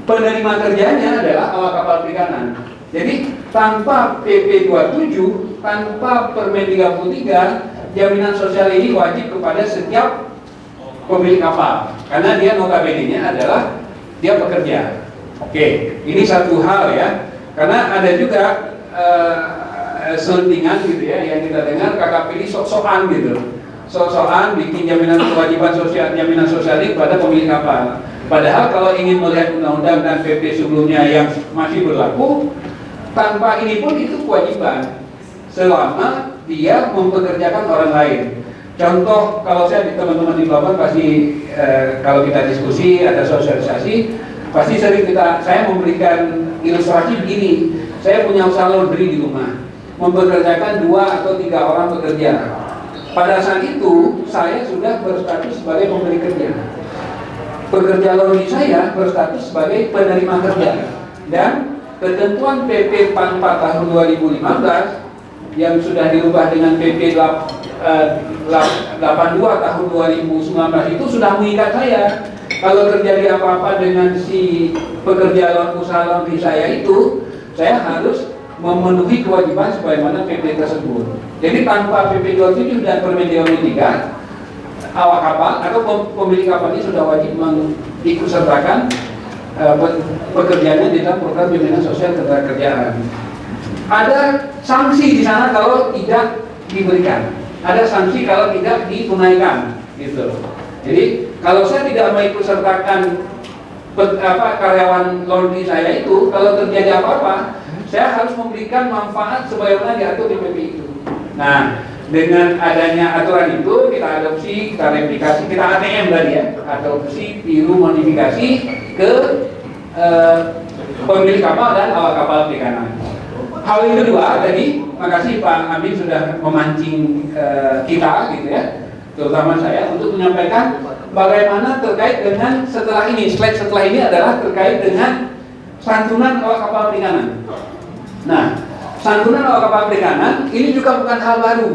Penerima kerjanya adalah awak kapal perikanan. Jadi tanpa PP 27, tanpa Permen 33, jaminan sosial ini wajib kepada setiap pemilik kapal, karena dia notabene-nya adalah dia pekerja. Oke, ini satu hal ya. Karena ada juga selentingan gitu ya yang kita dengar KKP ini sok-sokan gitu, sok-sokan bikin jaminan kewajiban sosial, jaminan sosial ini kepada pemilik kapal. Padahal kalau ingin melihat undang-undang dan PP sebelumnya yang masih berlaku, tanpa ini pun itu kewajiban selama dia mempekerjakan orang lain. Contoh, kalau saya di teman-teman di pelabuhan pasti kalau kita diskusi ada sosialisasi, pasti sering saya memberikan ilustrasi begini. Saya punya usaha laundry di rumah, mempekerjakan 2 atau 3 orang pekerja. Pada saat itu saya sudah berstatus sebagai pemberi kerja. Pekerja laundry saya berstatus sebagai penerima kerja. Dan ketentuan PP 44 tahun 2015 yang sudah dirubah dengan PP 82 tahun 2019 itu sudah mengikat saya. Kalau terjadi apa-apa dengan si pekerja usaha laundry saya itu, saya harus memenuhi kewajiban sebagaimana PP tersebut. Jadi tanpa PP 27 dan Permen 33, awak kapal atau pemilik kapal ini sudah wajib mengikut sertakan pekerjaannya di dalam program jaminan sosial ketenagakerjaan. Ada sanksi di sana kalau tidak diberikan. Ada sanksi kalau tidak ditunaikan, gitu. Jadi kalau saya tidak mengikut sertakan karyawan laundry saya itu, kalau terjadi apa-apa, saya harus memberikan manfaat sebagaimana diatur di PP itu. Nah, dengan adanya aturan itu kita adopsi, kita replikasi, kita ATM tadi ya, adopsi, tiru, modifikasi ke pemilik kapal dan awak kapal perikanan. Hal yang kedua tadi, makasih Pak Amin sudah memancing kita gitu ya, terutama saya untuk menyampaikan bagaimana terkait dengan setelah ini, slide setelah ini adalah terkait dengan santunan awak kapal perikanan. Nah, santunan awak kapal perikanan ini juga bukan hal baru,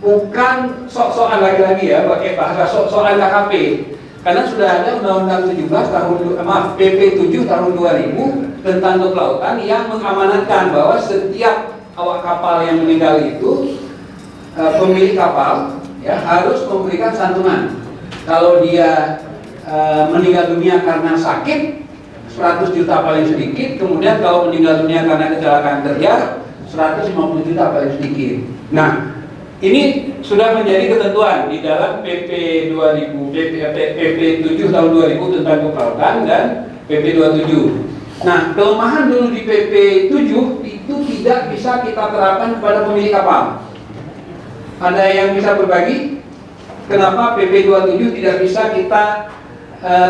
bukan sok-sokan lagi-lagi ya, pakai bahasa sok-sokan KKP, karena sudah ada Undang-Undang 17 tahun PP 7 tahun 2000 tentang kelautan yang mengamanatkan bahwa setiap awak kapal yang meninggal itu pemilik kapal ya harus memberikan santunan. Kalau dia meninggal dunia karena sakit, 100 juta paling sedikit. Kemudian kalau meninggal dunia karena kecelakaan kerja, 150 juta paling sedikit. Nah, ini sudah menjadi ketentuan di dalam PP 7 tahun 2000 tentang kepelautan dan PP 27. Nah, kelemahan dulu di PP 7 itu tidak bisa kita terapkan kepada pemilik kapal. Ada yang bisa berbagi? Kenapa PP 27 tidak bisa kita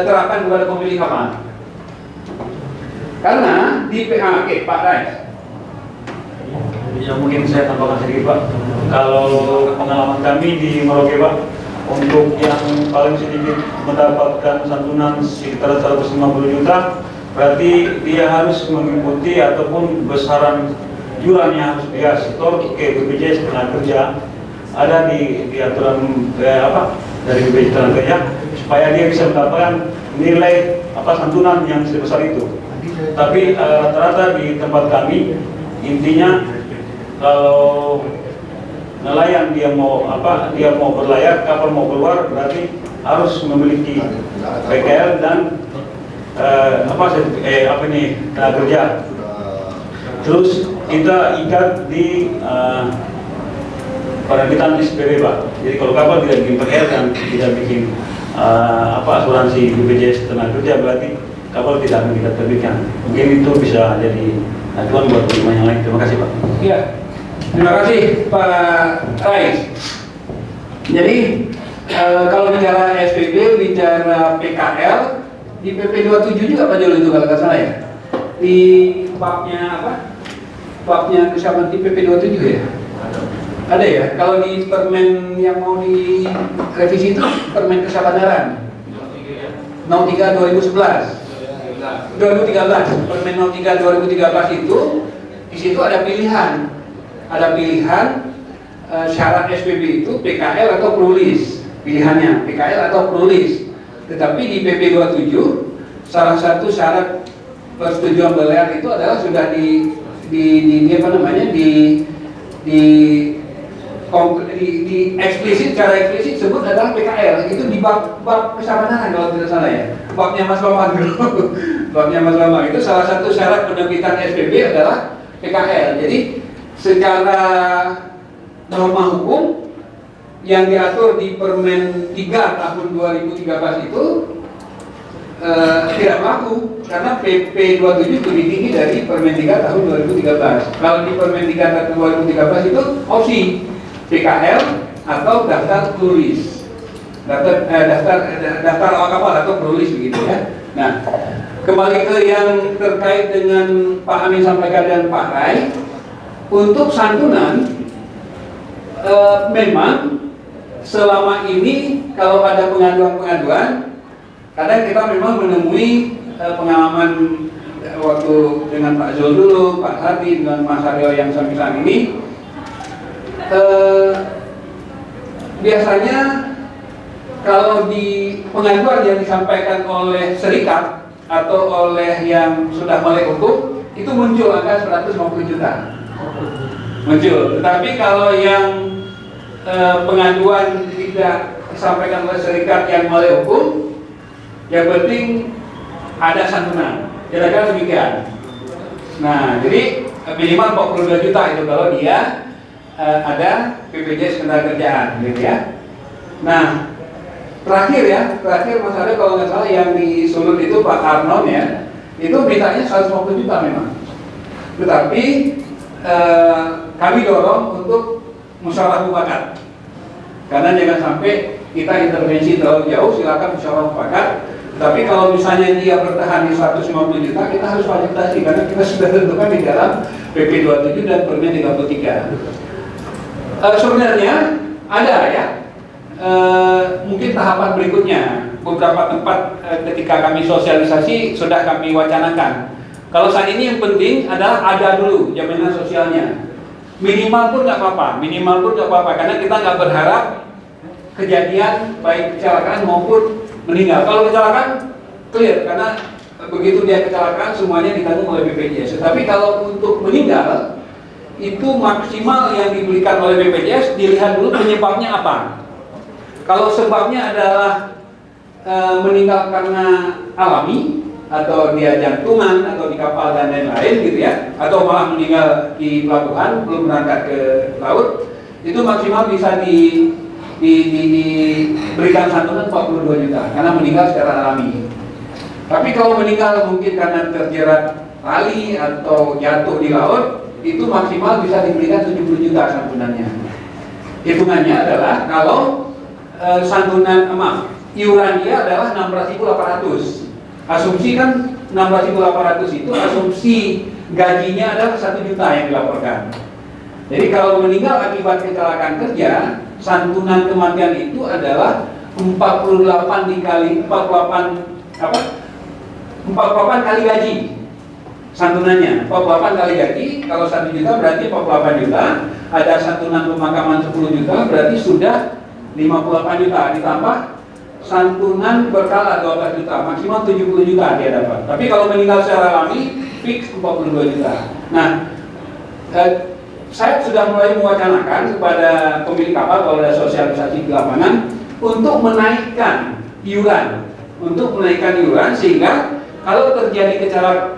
terapkan kepada pemilik kapal? Karena di PA, oke, Pak Rais. Ya mungkin saya tambahkan sedikit Pak. Kalau pengalaman kami di Merauke Pak, untuk yang paling sedikit mendapatkan santunan sekitar 150 juta, berarti dia harus mengikuti ataupun besaran iuran yang harus dia setor ke BPJS Tenaga ada di aturan dari BPJS Tenaga supaya dia bisa mendapatkan nilai santunan yang sebesar itu. Tapi rata-rata di tempat kami intinya kalau nelayan dia mau berlayar, kapal mau keluar, berarti harus memiliki PKL dan tenaga kerja. Terus kita ikat di penerbitan SPP Pak. Jadi kalau kapal tidak bikin PKL dan tidak bikin asuransi BPJS Tenaga Kerja, berarti kapal tidak akan kita terbitkan. Mungkin itu bisa jadi acuan buat teman yang lain. Terima kasih Pak. Iya, terima kasih Pak Rais. Jadi kalau bicara SPP, bicara PKL, di PP 27 juga Pak Jolo itu kalau nggak salah ya. Di babnya kesehatan di PP 27 ya. Ada ya. Kalau di permen yang mau direvisi itu permen kesehatan nomor 3 2011. 2013, permen 03 2013 itu di situ ada pilihan syarat SPP itu PKL atau Prolis, pilihannya PKL atau Prolis. Tetapi di PP 27 salah satu syarat persetujuan berlayar itu adalah sudah eksplisit, secara eksplisit sebut adalah PKL. Itu di bab kesabaran kalau tidak salah ya. Babnya Mas Bambang dulu. Babnya Mas Bambang itu salah satu syarat penerbitan SPP adalah PKL. Jadi secara norma hukum yang diatur di Permen 3 tahun 2013 itu tidak berlaku karena PP 27 lebih tinggi dari Permen 3 tahun 2013. Kalau di Permen 3 tahun 2013 itu opsi PKL atau daftar Prolis, daftar awak kapal atau Prolis begitu ya. Nah, kembali ke yang terkait dengan Pak Amin sampaikan dan Pak Rai, untuk santunan memang selama ini kalau ada pengaduan, kadang kita memang menemui pengalaman waktu dengan Pak Zul dulu, Pak Hadi, dengan Mas Aryo yang sampai saat ini. Biasanya kalau di pengaduan yang disampaikan oleh serikat atau oleh yang sudah melek hukum itu muncul angka 150 juta muncul. Tetapi kalau yang pengaduan tidak disampaikan oleh serikat yang melek hukum, yang penting ada santunan, kira-kira demikian. Nah, jadi minimal 42 juta itu kalau dia ada BPJS Ketenagakerjaan, gitu ya. Nah, terakhir Mas Aryo kalau nggak salah yang disulut itu Pak Arnon ya, itu beritanya 150 juta memang. Tetapi kami dorong untuk musyawarah mufakat, karena jangan sampai kita intervensi terlalu jauh. Silakan musyawarah mufakat. Tapi kalau misalnya dia bertahan di 150 juta, kita harus fasilitasi karena kita sudah tentukan di dalam PP 27 dan Permen 33. Sebenarnya ada ya, mungkin tahapan berikutnya. Beberapa tempat ketika kami sosialisasi sudah kami wacanakan. Kalau saat ini yang penting adalah ada dulu jaminan sosialnya. Minimal pun nggak apa-apa, karena kita nggak berharap kejadian baik kecelakaan maupun meninggal. Kalau kecelakaan clear, karena begitu dia kecelakaan semuanya ditanggung oleh BPJS. Tapi kalau untuk meninggal itu maksimal yang diberikan oleh BPJS dilihat dulu penyebabnya apa. Kalau sebabnya adalah meninggal karena alami atau dia jantungan atau di kapal dan lain-lain gitu ya, atau malah meninggal di pelabuhan belum berangkat ke laut, itu maksimal bisa diberikan santunan 42 juta karena meninggal secara alami. Tapi kalau meninggal mungkin karena terjerat tali atau jatuh di laut, itu maksimal bisa diberikan 70 juta santunannya. Hitungannya adalah kalau iuran dia adalah 16.800. Asumsi kan 16.800 itu asumsi gajinya adalah 1 juta yang dilaporkan. Jadi kalau meninggal akibat kecelakaan kerja, santunan kematian itu adalah 48 kali gaji. Santunannya 48 kali gaji, kalau 1 juta berarti 48 juta, ada santunan pemakaman 10 juta, berarti sudah 58 juta, ditambah santunan berkala 12 juta, maksimal 70 juta dia dapat. Tapi kalau meninggal secara alami, fix 42 juta. Nah, saya sudah mulai mewacanakan kepada pemilik kapal, kalau ada sosialisasi di lapangan, untuk menaikkan iuran, sehingga kalau terjadi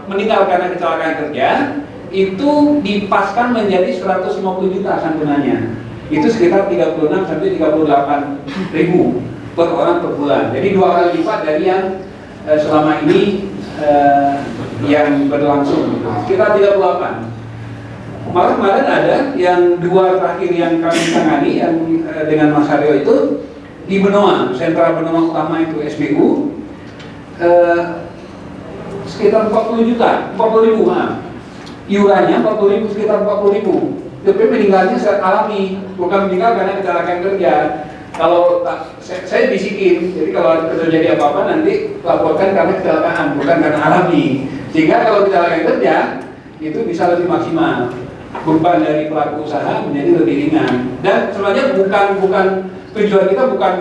meninggal karena kecelakaan kerja, itu dipaskan menjadi 150 juta santunannya. Itu sekitar 36 sampai 38 ribu per orang per bulan. Jadi 2 kali lipat dari yang selama ini yang berlangsung. Sekitar 38. Malah kemarin ada yang 2 terakhir yang kami tangani yang dengan Mas Haryo itu di Benoa, sentra Benoa utama itu SBU, sekitar 40 juta, 40 ribu, iurannya 40 ribu, sekitar 40 ribu. Tapi meninggalnya secara alami, bukan meninggal karena kecelakaan kerja. Kalau saya bisikin, jadi kalau terjadi apa-apa nanti laporkan karena kecelakaan, bukan karena alami. Sehingga kalau kecelakaan kerja itu bisa lebih maksimal, beban dari pelaku usaha menjadi lebih ringan. Dan sebenarnya bukan tujuan kita bukan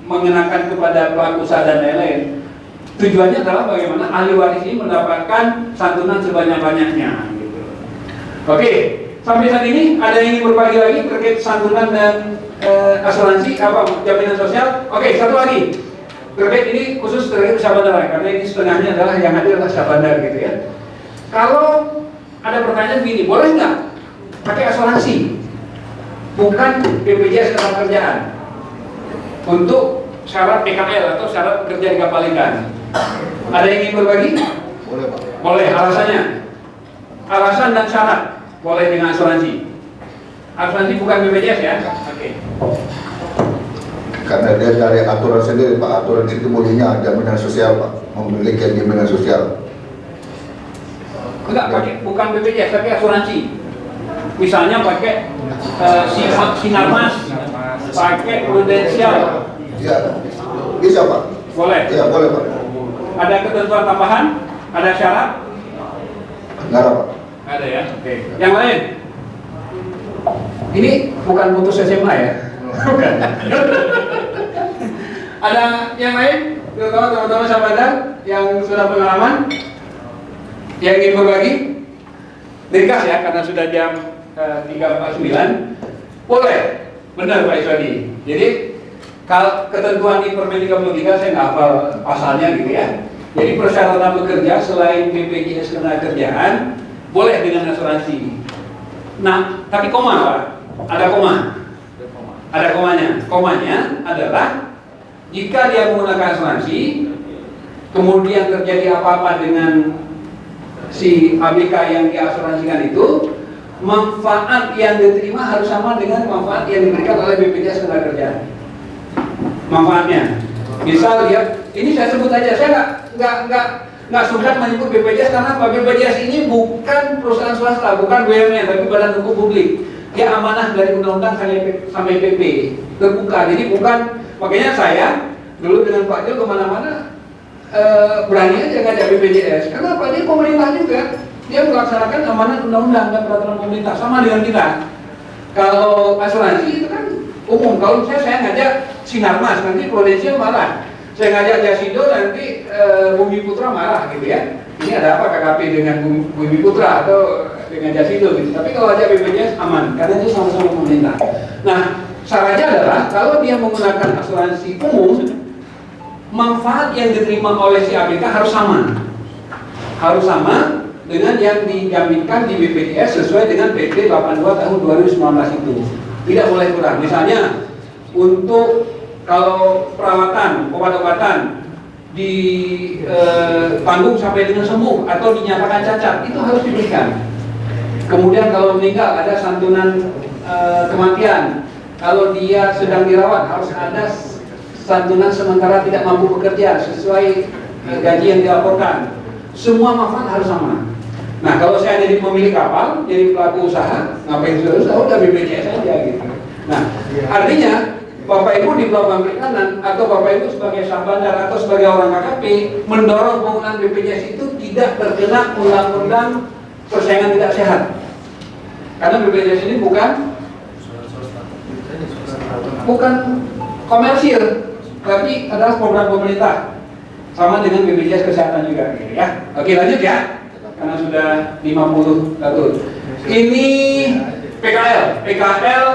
mengenakan kepada pelaku usaha dan lain-lain. Tujuannya adalah bagaimana ahli waris ini mendapatkan santunan sebanyak-banyaknya. Gitu. Oke, sampai saat ini ada yang ingin berbagi lagi terkait santunan dan asuransi apa jaminan sosial? Oke, satu lagi terkait ini khusus terkait usaha bandar, karena ini setengahnya adalah yang hadir adalah usaha bandar gitu ya. Kalau ada pertanyaan begini, boleh nggak pakai asuransi? Bukan BPJS Ketenagakerjaan untuk syarat PKL atau syarat kerja di kapal ikan. Ada yang ingin berbagi? Boleh Pak. Boleh, alasannya? Alasan dan syarat boleh dengan asuransi. Asuransi bukan BPJS ya? Oke. Karena dia dari aturan sendiri Pak, aturan itu bunyinya jaminan sosial Pak, memiliki jaminan sosial. Enggak, pakai bukan BPJS tapi asuransi. Misalnya pakai Sinarmas, pakai Prudensial. Iya, bisa Pak. Boleh. Iya boleh Pak. Ada ketentuan tambahan? Ada syarat? Enggak ada Pak. Ada ya. Oke. Yang lain? Ini bukan putus SMA ya? Bukan. Ada yang lain? Terutama teman-teman sahabat yang sudah pengalaman, yang ingin berbagi? Ringkas ya, karena sudah jam 3.49. Boleh, benar Pak Iswadi. Jadi kalau ketentuan di Permen 33 saya nggak hafal pasalnya gitu ya. Jadi persyaratan bekerja selain BPJS Ketenagakerjaan boleh dengan asuransi. Nah, tapi koma Pak, ada koma. Ada komanya. Komanya adalah jika dia menggunakan asuransi, kemudian terjadi apa-apa dengan si ABK yang diasuransikan itu, manfaat yang diterima harus sama dengan manfaat yang diberikan oleh BPJS Ketenagakerjaan. Manfaatnya, misal dia, ini saya sebut aja, saya nggak suka menyebut BPJS karena BPJS ini bukan perusahaan swasta, bukan BUMN, tapi badan hukum publik. Dia amanah dari undang-undang sampai PP, terbuka. Jadi bukan, makanya saya dulu dengan Pak Jul kemana-mana berani aja ngajak BPJS. Karena Pak Jul pemerintah juga, dia melaksanakan amanah undang-undang dan peraturan pemerintah sama dengan kita. Kalau asuransi itu kan umum. Kalau saya ngajak Sinarmas, nanti Prudensial marah. Saya ngajak Jasindo, nanti Bumi Putra marah gitu ya. Ini ada apa KKP dengan Bumi Putra atau dengan Jasindo gitu. Tapi kalau ajak BPJS aman, karena itu sama-sama pemerintah. Nah, syaratnya adalah kalau dia menggunakan asuransi umum, manfaat yang diterima oleh si ABK harus sama dengan yang dijaminkan di BPJS sesuai dengan PP 82 tahun 2019 itu. Tidak boleh kurang. Misalnya untuk kalau perawatan, obat-obatan ditanggung sampai dengan sembuh atau dinyatakan cacat, itu harus diberikan. Kemudian kalau meninggal ada santunan kematian. Kalau dia sedang dirawat harus ada santunan sementara tidak mampu bekerja sesuai gaji yang dilaporkan. Semua manfaat harus sama. Nah, kalau saya jadi pemilik kapal, jadi pelaku usaha, ngapain udah BPJS aja gitu. Nah, artinya Bapak Ibu di pelabuhan perikanan atau Bapak Ibu sebagai sah bandar atau sebagai orang KKP mendorong penggunaan BPJS itu tidak terkena undang-undang persaingan tidak sehat. Karena BPJS ini bukan komersil, tapi adalah program pemerintah. Sama dengan BPJS kesehatan juga gitu ya. Oke, lanjut ya. Karena sudah 50 tahun. Ini PKL.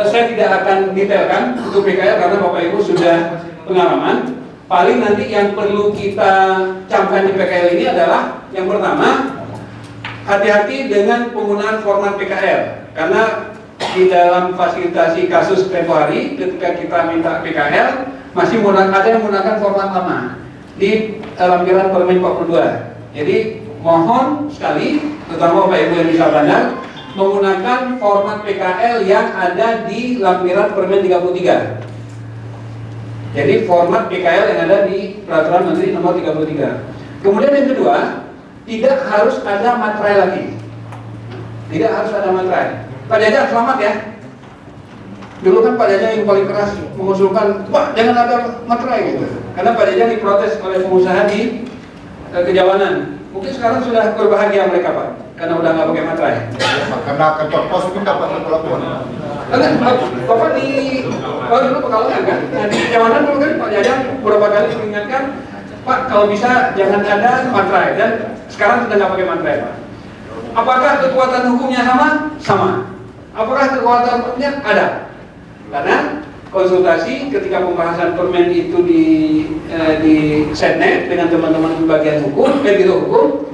Saya tidak akan detailkan untuk PKL karena Bapak Ibu sudah pengalaman. Paling nanti yang perlu kita camkan di PKL ini adalah yang pertama, hati-hati dengan penggunaan format PKL. Karena di dalam fasilitasi kasus tempo hari ketika kita minta PKL masih ada yang menggunakan format lama di lampiran Permen 42. Jadi mohon sekali, terutama Bapak Ibu yang bisa bandar, menggunakan format PKL yang ada di lampiran Permen 33. Jadi format PKL yang ada di Peraturan Menteri Nomor 33. Kemudian yang kedua, tidak harus ada materai lagi. Tidak harus ada materai. Pak Jaja, selamat ya. Dulu kan Pak Jaja yang paling keras mengusulkan, Pak jangan ada materai gitu. Karena Pak Jaja diprotes oleh pengusaha di Kejawanan. Mungkin sekarang sudah berbahagia mereka Pak, karena udah nggak pakai materai. Karena kantor pos mungkin dapat pelabuhan. Bapak dulu Pekalongan kan? Nah, di Kejawanan dulu kan Pak Jaja beberapa kali mengingatkan, Pak kalau bisa jangan ada materai, dan sekarang sudah nggak pakai materai Pak. Apakah kekuatan hukumnya sama? Sama. Apakah kekuatan hukumnya? Ada. Karena konsultasi ketika pembahasan permen itu di Setnek dengan teman-teman bagian hukum, biro hukum,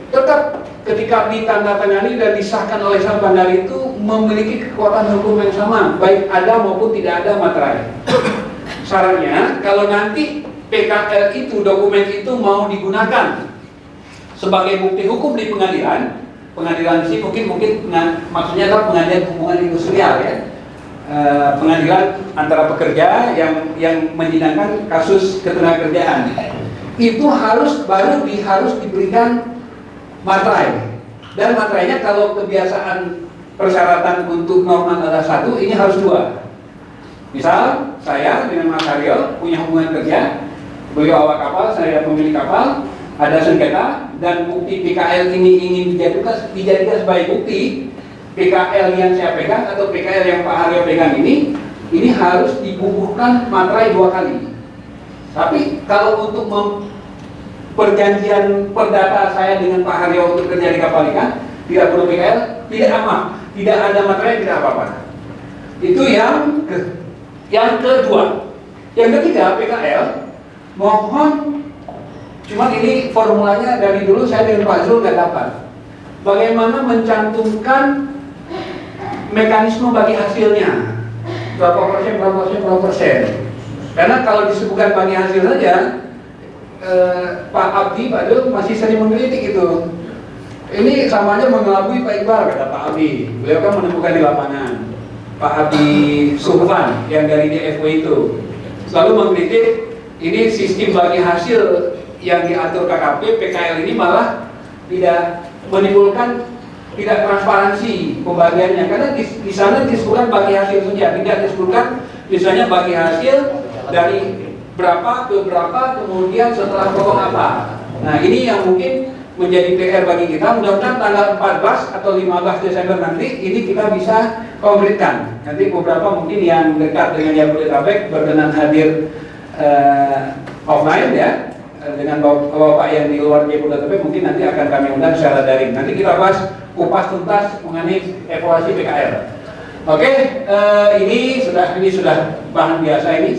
tetap ketika ditandatangani dan disahkan oleh sang bandar itu memiliki kekuatan hukum yang sama, baik ada maupun tidak ada materai. Syaratnya kalau nanti PKL itu, dokumen itu mau digunakan sebagai bukti hukum di pengadilan sih mungkin maksudnya adalah pengadilan hubungan industrial ya. Pengadilan antara pekerja yang menyidangkan kasus ketenagakerjaan itu harus diberikan materai, dan materainya kalau kebiasaan persyaratan untuk normal adalah 1, ini harus 2. Misal saya dengan Mas Haryo punya hubungan kerja, beliau awak kapal, saya pemilik kapal, ada sengketa dan bukti PKL ini ingin dijadikan sebagai bukti. PKL yang saya pegang atau PKL yang Pak Haryo pegang ini harus dibubuhkan materai 2 kali. Tapi kalau untuk perjanjian perdata saya dengan Pak Haryo untuk kerja di kapal ikan tidak perlu PKL, tidak ada materai, tidak apa-apa. Itu yang kedua. Yang ketiga, PKL mohon, cuma ini formulanya dari dulu saya dengan Pak Zul nggak dapat. Bagaimana mencantumkan mekanisme bagi hasilnya, berapa persen. Karena kalau disebutkan bagi hasil saja, Pak Abdi, Pak Dul masih sering mengkritik itu. Ini sama aja mengelabui Pak Iqbal, kata Pak Abdi. Beliau kan menemukan di lapangan. Pak Abdi Sulfan yang dari DFW itu selalu mengkritik ini sistem bagi hasil yang diatur KKP PKL ini malah tidak menimbulkan tidak transparansi pembagiannya, karena di sana disebutkan bagi hasil saja, tidak disebutkan misalnya bagi hasil dari berapa ke berapa, kemudian setelah potong apa. Nah ini yang mungkin menjadi PR bagi kita. Mudah-mudahan tanggal 14 atau 15 Desember nanti ini kita bisa konkretkan. Nanti beberapa mungkin yang dekat dengan Jabodetabek berkenan hadir offline ya, dengan bapak yang di luar Jabodetabek mungkin nanti akan kami undang secara daring. Nanti kita bahas kupas tuntas mengenai evaluasi PKL. Oke, ini sudah bahan biasa, ini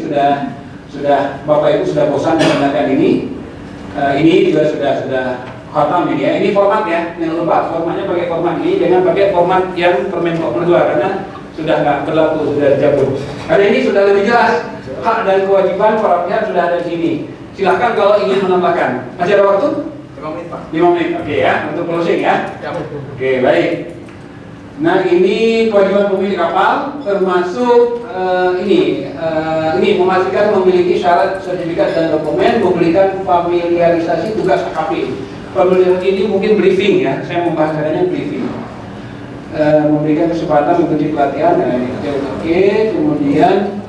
sudah Bapak Ibu sudah bosan menggunakan ini. Ini juga sudah khatam ini ya. Ini format ya, jangan lupa formatnya pakai format ini, jangan pakai format yang Permen nomor 2 karena sudah nggak berlaku, sudah dicabut. Karena ini sudah lebih jelas hak dan kewajiban para pihak sudah ada di sini. Silahkan kalau ingin menambahkan. Masih ada waktu? 5 menit Pak. 5 menit, oke ya, untuk closing ya. Oke, baik. Nah ini kewajiban pemilik kapal termasuk ini memastikan memiliki syarat sertifikat dan dokumen, memberikan familiarisasi tugas AKP. Familiar ini mungkin briefing ya, saya membahasakannya briefing. Memberikan kesempatan mengikuti pelatihan, nah, oke. Kemudian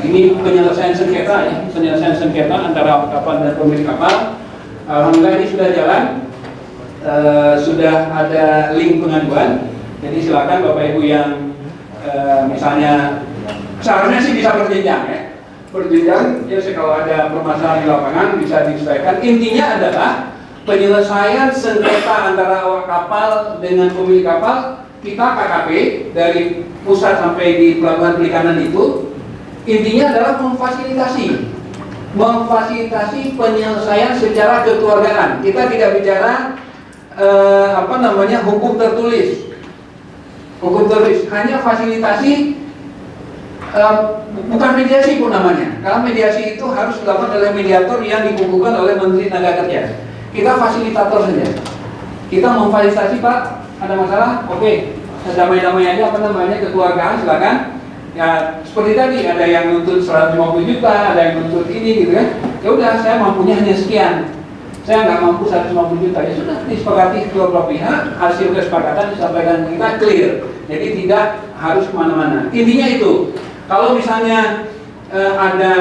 ini penyelesaian sengketa ya, penyelesaian sengketa antara kapal dan pemilik kapal. Alhamdulillah ini sudah jalan. Sudah ada link pengaduan, jadi silakan Bapak Ibu yang misalnya seharusnya sih bisa berjenjang ya, berjenjang ya, kalau ada permasalahan di lapangan bisa diselesaikan. Intinya adalah penyelesaian sengketa antara awak kapal dengan pemilik kapal, kita KKP dari pusat sampai di pelabuhan perikanan itu intinya adalah memfasilitasi penyelesaian secara kekeluargaan. Kita tidak bicara hukum tertulis, hanya fasilitasi, bukan mediasi pun namanya, karena mediasi itu harus dilakukan oleh mediator yang dikukuhkan oleh Menteri Tenaga Kerja. Kita fasilitator saja, kita memfasilitasi, Pak ada masalah, oke, damai-damai aja, kekeluargaan, silakan. Ya seperti tadi, ada yang nuntut 150 juta, ada yang nuntut ini gitu kan, ya udah saya mampunya hanya sekian, saya nggak mampu 150 juta, ya sudah disepakati kedua pihak, hasil kesepakatan disampaikan kita clear, jadi tidak harus kemana-mana. Intinya itu, kalau misalnya ada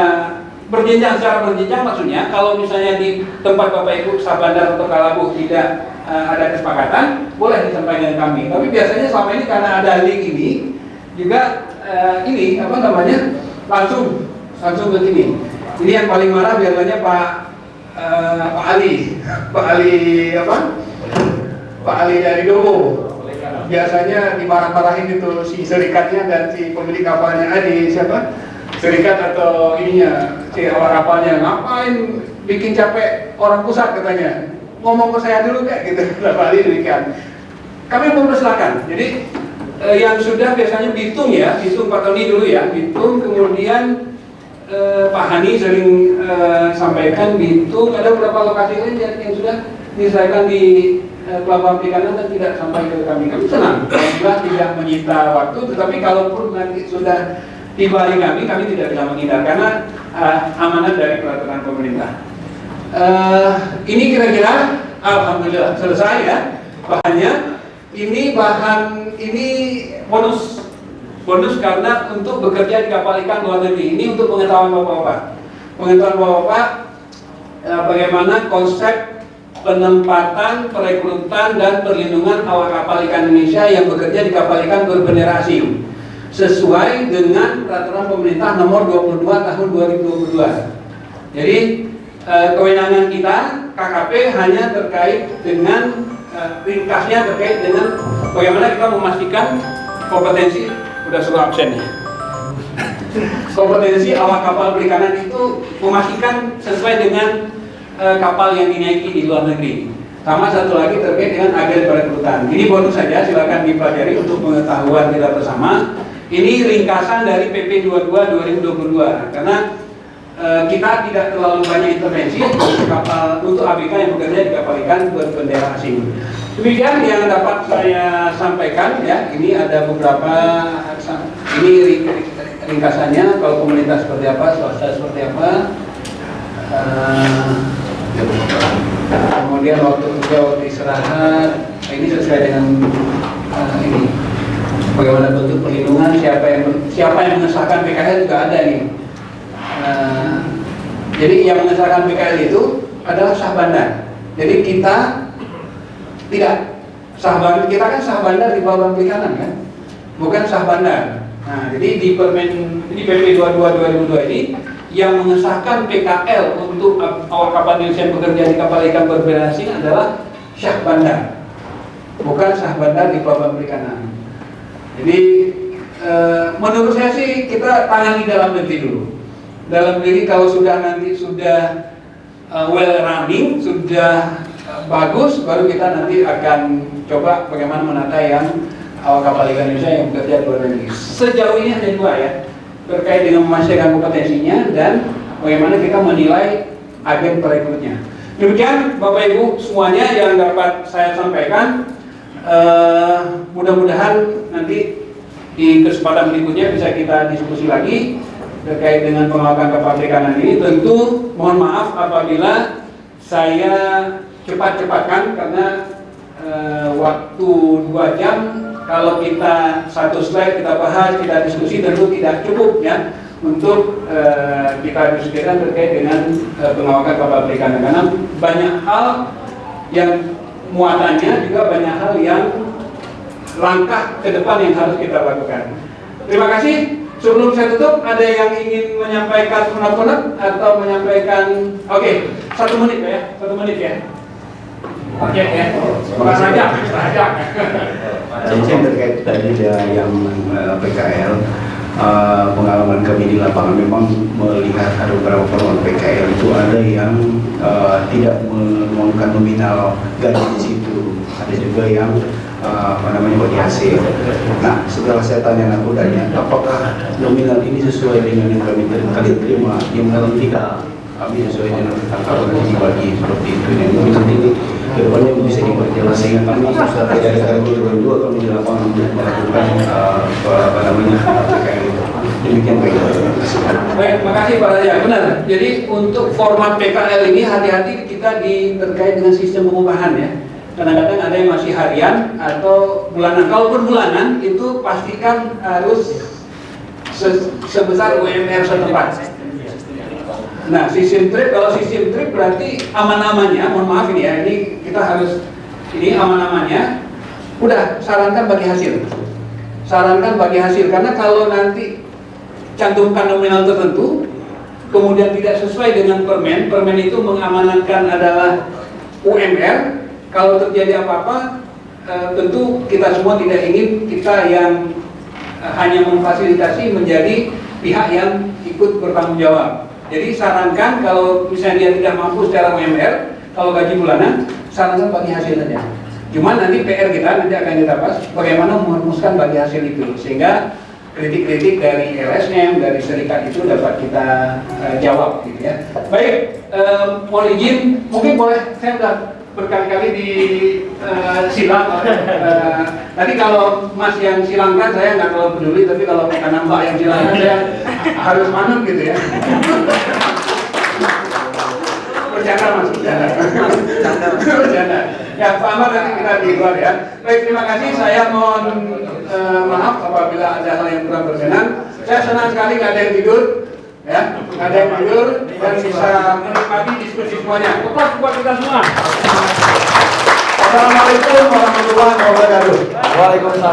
berjenjang secara berjenjang, maksudnya kalau misalnya di tempat Bapak Ibu staf bandar atau Kalabuh tidak ada kesepakatan, boleh disampaikan ke kami. Tapi biasanya selama ini karena ada link ini juga langsung begini. Ini yang paling marah biasanya Pak Ali dari Dobo. Biasanya dimarah-marahin itu si serikatnya dan si pemilik kapalnya, serikat atau ininya, si awak kapalnya, ngapain bikin capek orang pusat katanya, ngomong ke saya dulu kayak gitu. Pak Ali demikian. Kami mempersilahkan. Jadi yang sudah biasanya Bitung Pak Tony dulu ya, Bitung, kemudian Pak Hani sering sampaikan Bitung, ada beberapa lokasi lain yang sudah diselesaikan di pelabuhan perikanan dan tidak sampai ke kami. Kami senang, alhamdulillah tidak menyita waktu, tetapi kalaupun nanti sudah tiba di kami tidak bisa menghindar karena amanat dari peraturan pemerintah. Ini kira-kira alhamdulillah selesai ya bahannya. Ini bonus karena untuk bekerja di kapal ikan luar negeri. Ini untuk pengetahuan Bapak-Bapak. Bagaimana konsep penempatan, perekrutan dan perlindungan awak kapal ikan Indonesia yang bekerja di kapal ikan berbendera asing sesuai dengan peraturan pemerintah nomor 22 tahun 2022. Jadi kewenangan kita KKP hanya terkait dengan ringkasnya terkait dengan bagaimana kita memastikan kompetensi, udah suruh absen ya. Kompetensi awak kapal perikanan itu memastikan sesuai dengan kapal yang dinaiki di luar negeri. Sama satu lagi terkait dengan agen perekrutan. Ini bonus saja, silakan dipelajari untuk pengetahuan kita bersama. Ini ringkasan dari PP 22 2022 karena kita tidak terlalu banyak intervensi untuk ABK yang bekerja di kapal ikan berbendera asing. Demikian yang dapat saya sampaikan ya. Ini ada beberapa, ini ringkasannya. Kalau pemerintah seperti apa, swasta seperti apa. Kemudian waktu kerja, waktu istirahat, ini sesuai dengan ini. Bagaimana bentuk perlindungan, siapa yang mengesahkan PKL juga ada nih. Jadi yang mengesahkan PKL itu adalah sah bandar. Jadi kita tidak sah bandar, kita kan sah bandar di pelabuhan perikanan kan, bukan sah bandar. Nah, jadi di PP 22 2002 ini yang mengesahkan PKL untuk awak kapal Indonesia yang bekerja di kapal ikan berbendera asing adalah syah bandar, bukan sah bandar di pelabuhan perikanan. Jadi menurut saya sih kita tangani dalam negeri dulu. dalam diri kalau sudah nanti sudah well running, sudah bagus, baru kita nanti akan coba bagaimana menata yang awak kapal ikan Indonesia yang bekerja di luar negeri. Sejauh ini hanya dua ya, terkait dengan memastikan kompetensinya dan bagaimana kita menilai agen perekrutnya. Demikian Bapak Ibu semuanya yang dapat saya sampaikan. Mudah-mudahan nanti di kesempatan berikutnya bisa kita diskusi lagi terkait dengan pengawasan kapal perikanan ini. Tentu mohon maaf apabila saya cepat-cepatkan karena waktu 2 jam kalau kita satu slide kita bahas, kita diskusi tentu tidak cukup ya untuk kita diskusikan terkait dengan pengawasan kapal perikanan, karena banyak hal yang muatannya juga banyak hal yang langkah ke depan yang harus kita lakukan. Terima kasih. Sebelum saya tutup, ada yang ingin menyampaikan unek-unek atau menyampaikan? Oke, 1 menit ya, 1 menit ya. Oke ya, bukan saja. Saya terkait tadi yang PKL, pengalaman kami di lapangan memang melihat ada beberapa format PKL itu ada yang tidak menuangkan nominal gaji di situ, ada juga yang bagi hasil. Nah, setelah saya tanya nakodanya, apakah nominal ini sesuai dengan yang kami terima? Yang menurut tidak, kami sesuai dengan tangkapan yang dibagi seperti itu. Yang mungkin ini kedepannya bisa diperjelas sehingga kami sudah dari 2022 kami di lapangan melakukan PKL itu. Demikian baik. Baik, terima kasih Pak Raja. Benar. Jadi untuk format PKL ini hati-hati kita terkait dengan sistem pengupahan ya. Kadang-kadang ada yang masih harian atau bulanan. Kalaupun bulanan itu pastikan harus sebesar UMR setempat. Nah, sistem trip, kalau sistem trip berarti aman-amannya, mohon maaf ini ya, ini kita harus, ini aman-amannya, udah sarankan bagi hasil. Sarankan bagi hasil, karena kalau nanti cantumkan nominal tertentu, kemudian tidak sesuai dengan permen itu mengamanatkan adalah UMR, kalau terjadi apa-apa, tentu kita semua tidak ingin kita yang hanya memfasilitasi menjadi pihak yang ikut bertanggung jawab. Jadi sarankan kalau misalnya dia tidak mampu secara UMR, kalau gaji bulanan, sarankan bagi hasil saja. Cuma nanti PR kita nanti akan kita bahas bagaimana merumuskan bagi hasil itu, sehingga kritik-kritik dari LSM, dari serikat itu dapat kita jawab gitu ya. Baik, mohon izin, mungkin boleh saya sudah berkali-kali di silang. Tadi kalau Mas yang silangkan saya nggak terlalu peduli, tapi kalau karena Mbak yang silangkan saya harus manut gitu ya. Bercanda Mas, bercanda. Ya Pak Amar nanti kita di luar ya. Baik, terima kasih. Saya mohon maaf apabila ada hal yang kurang berkenan. Saya senang sekali nggak ada yang tidur. Ya, ada yang tidur dan bisa menikmati diskusi semuanya. Kepas buat kita semua. Assalamualaikum warahmatullahi wabarakatuh. Waalaikumsalam.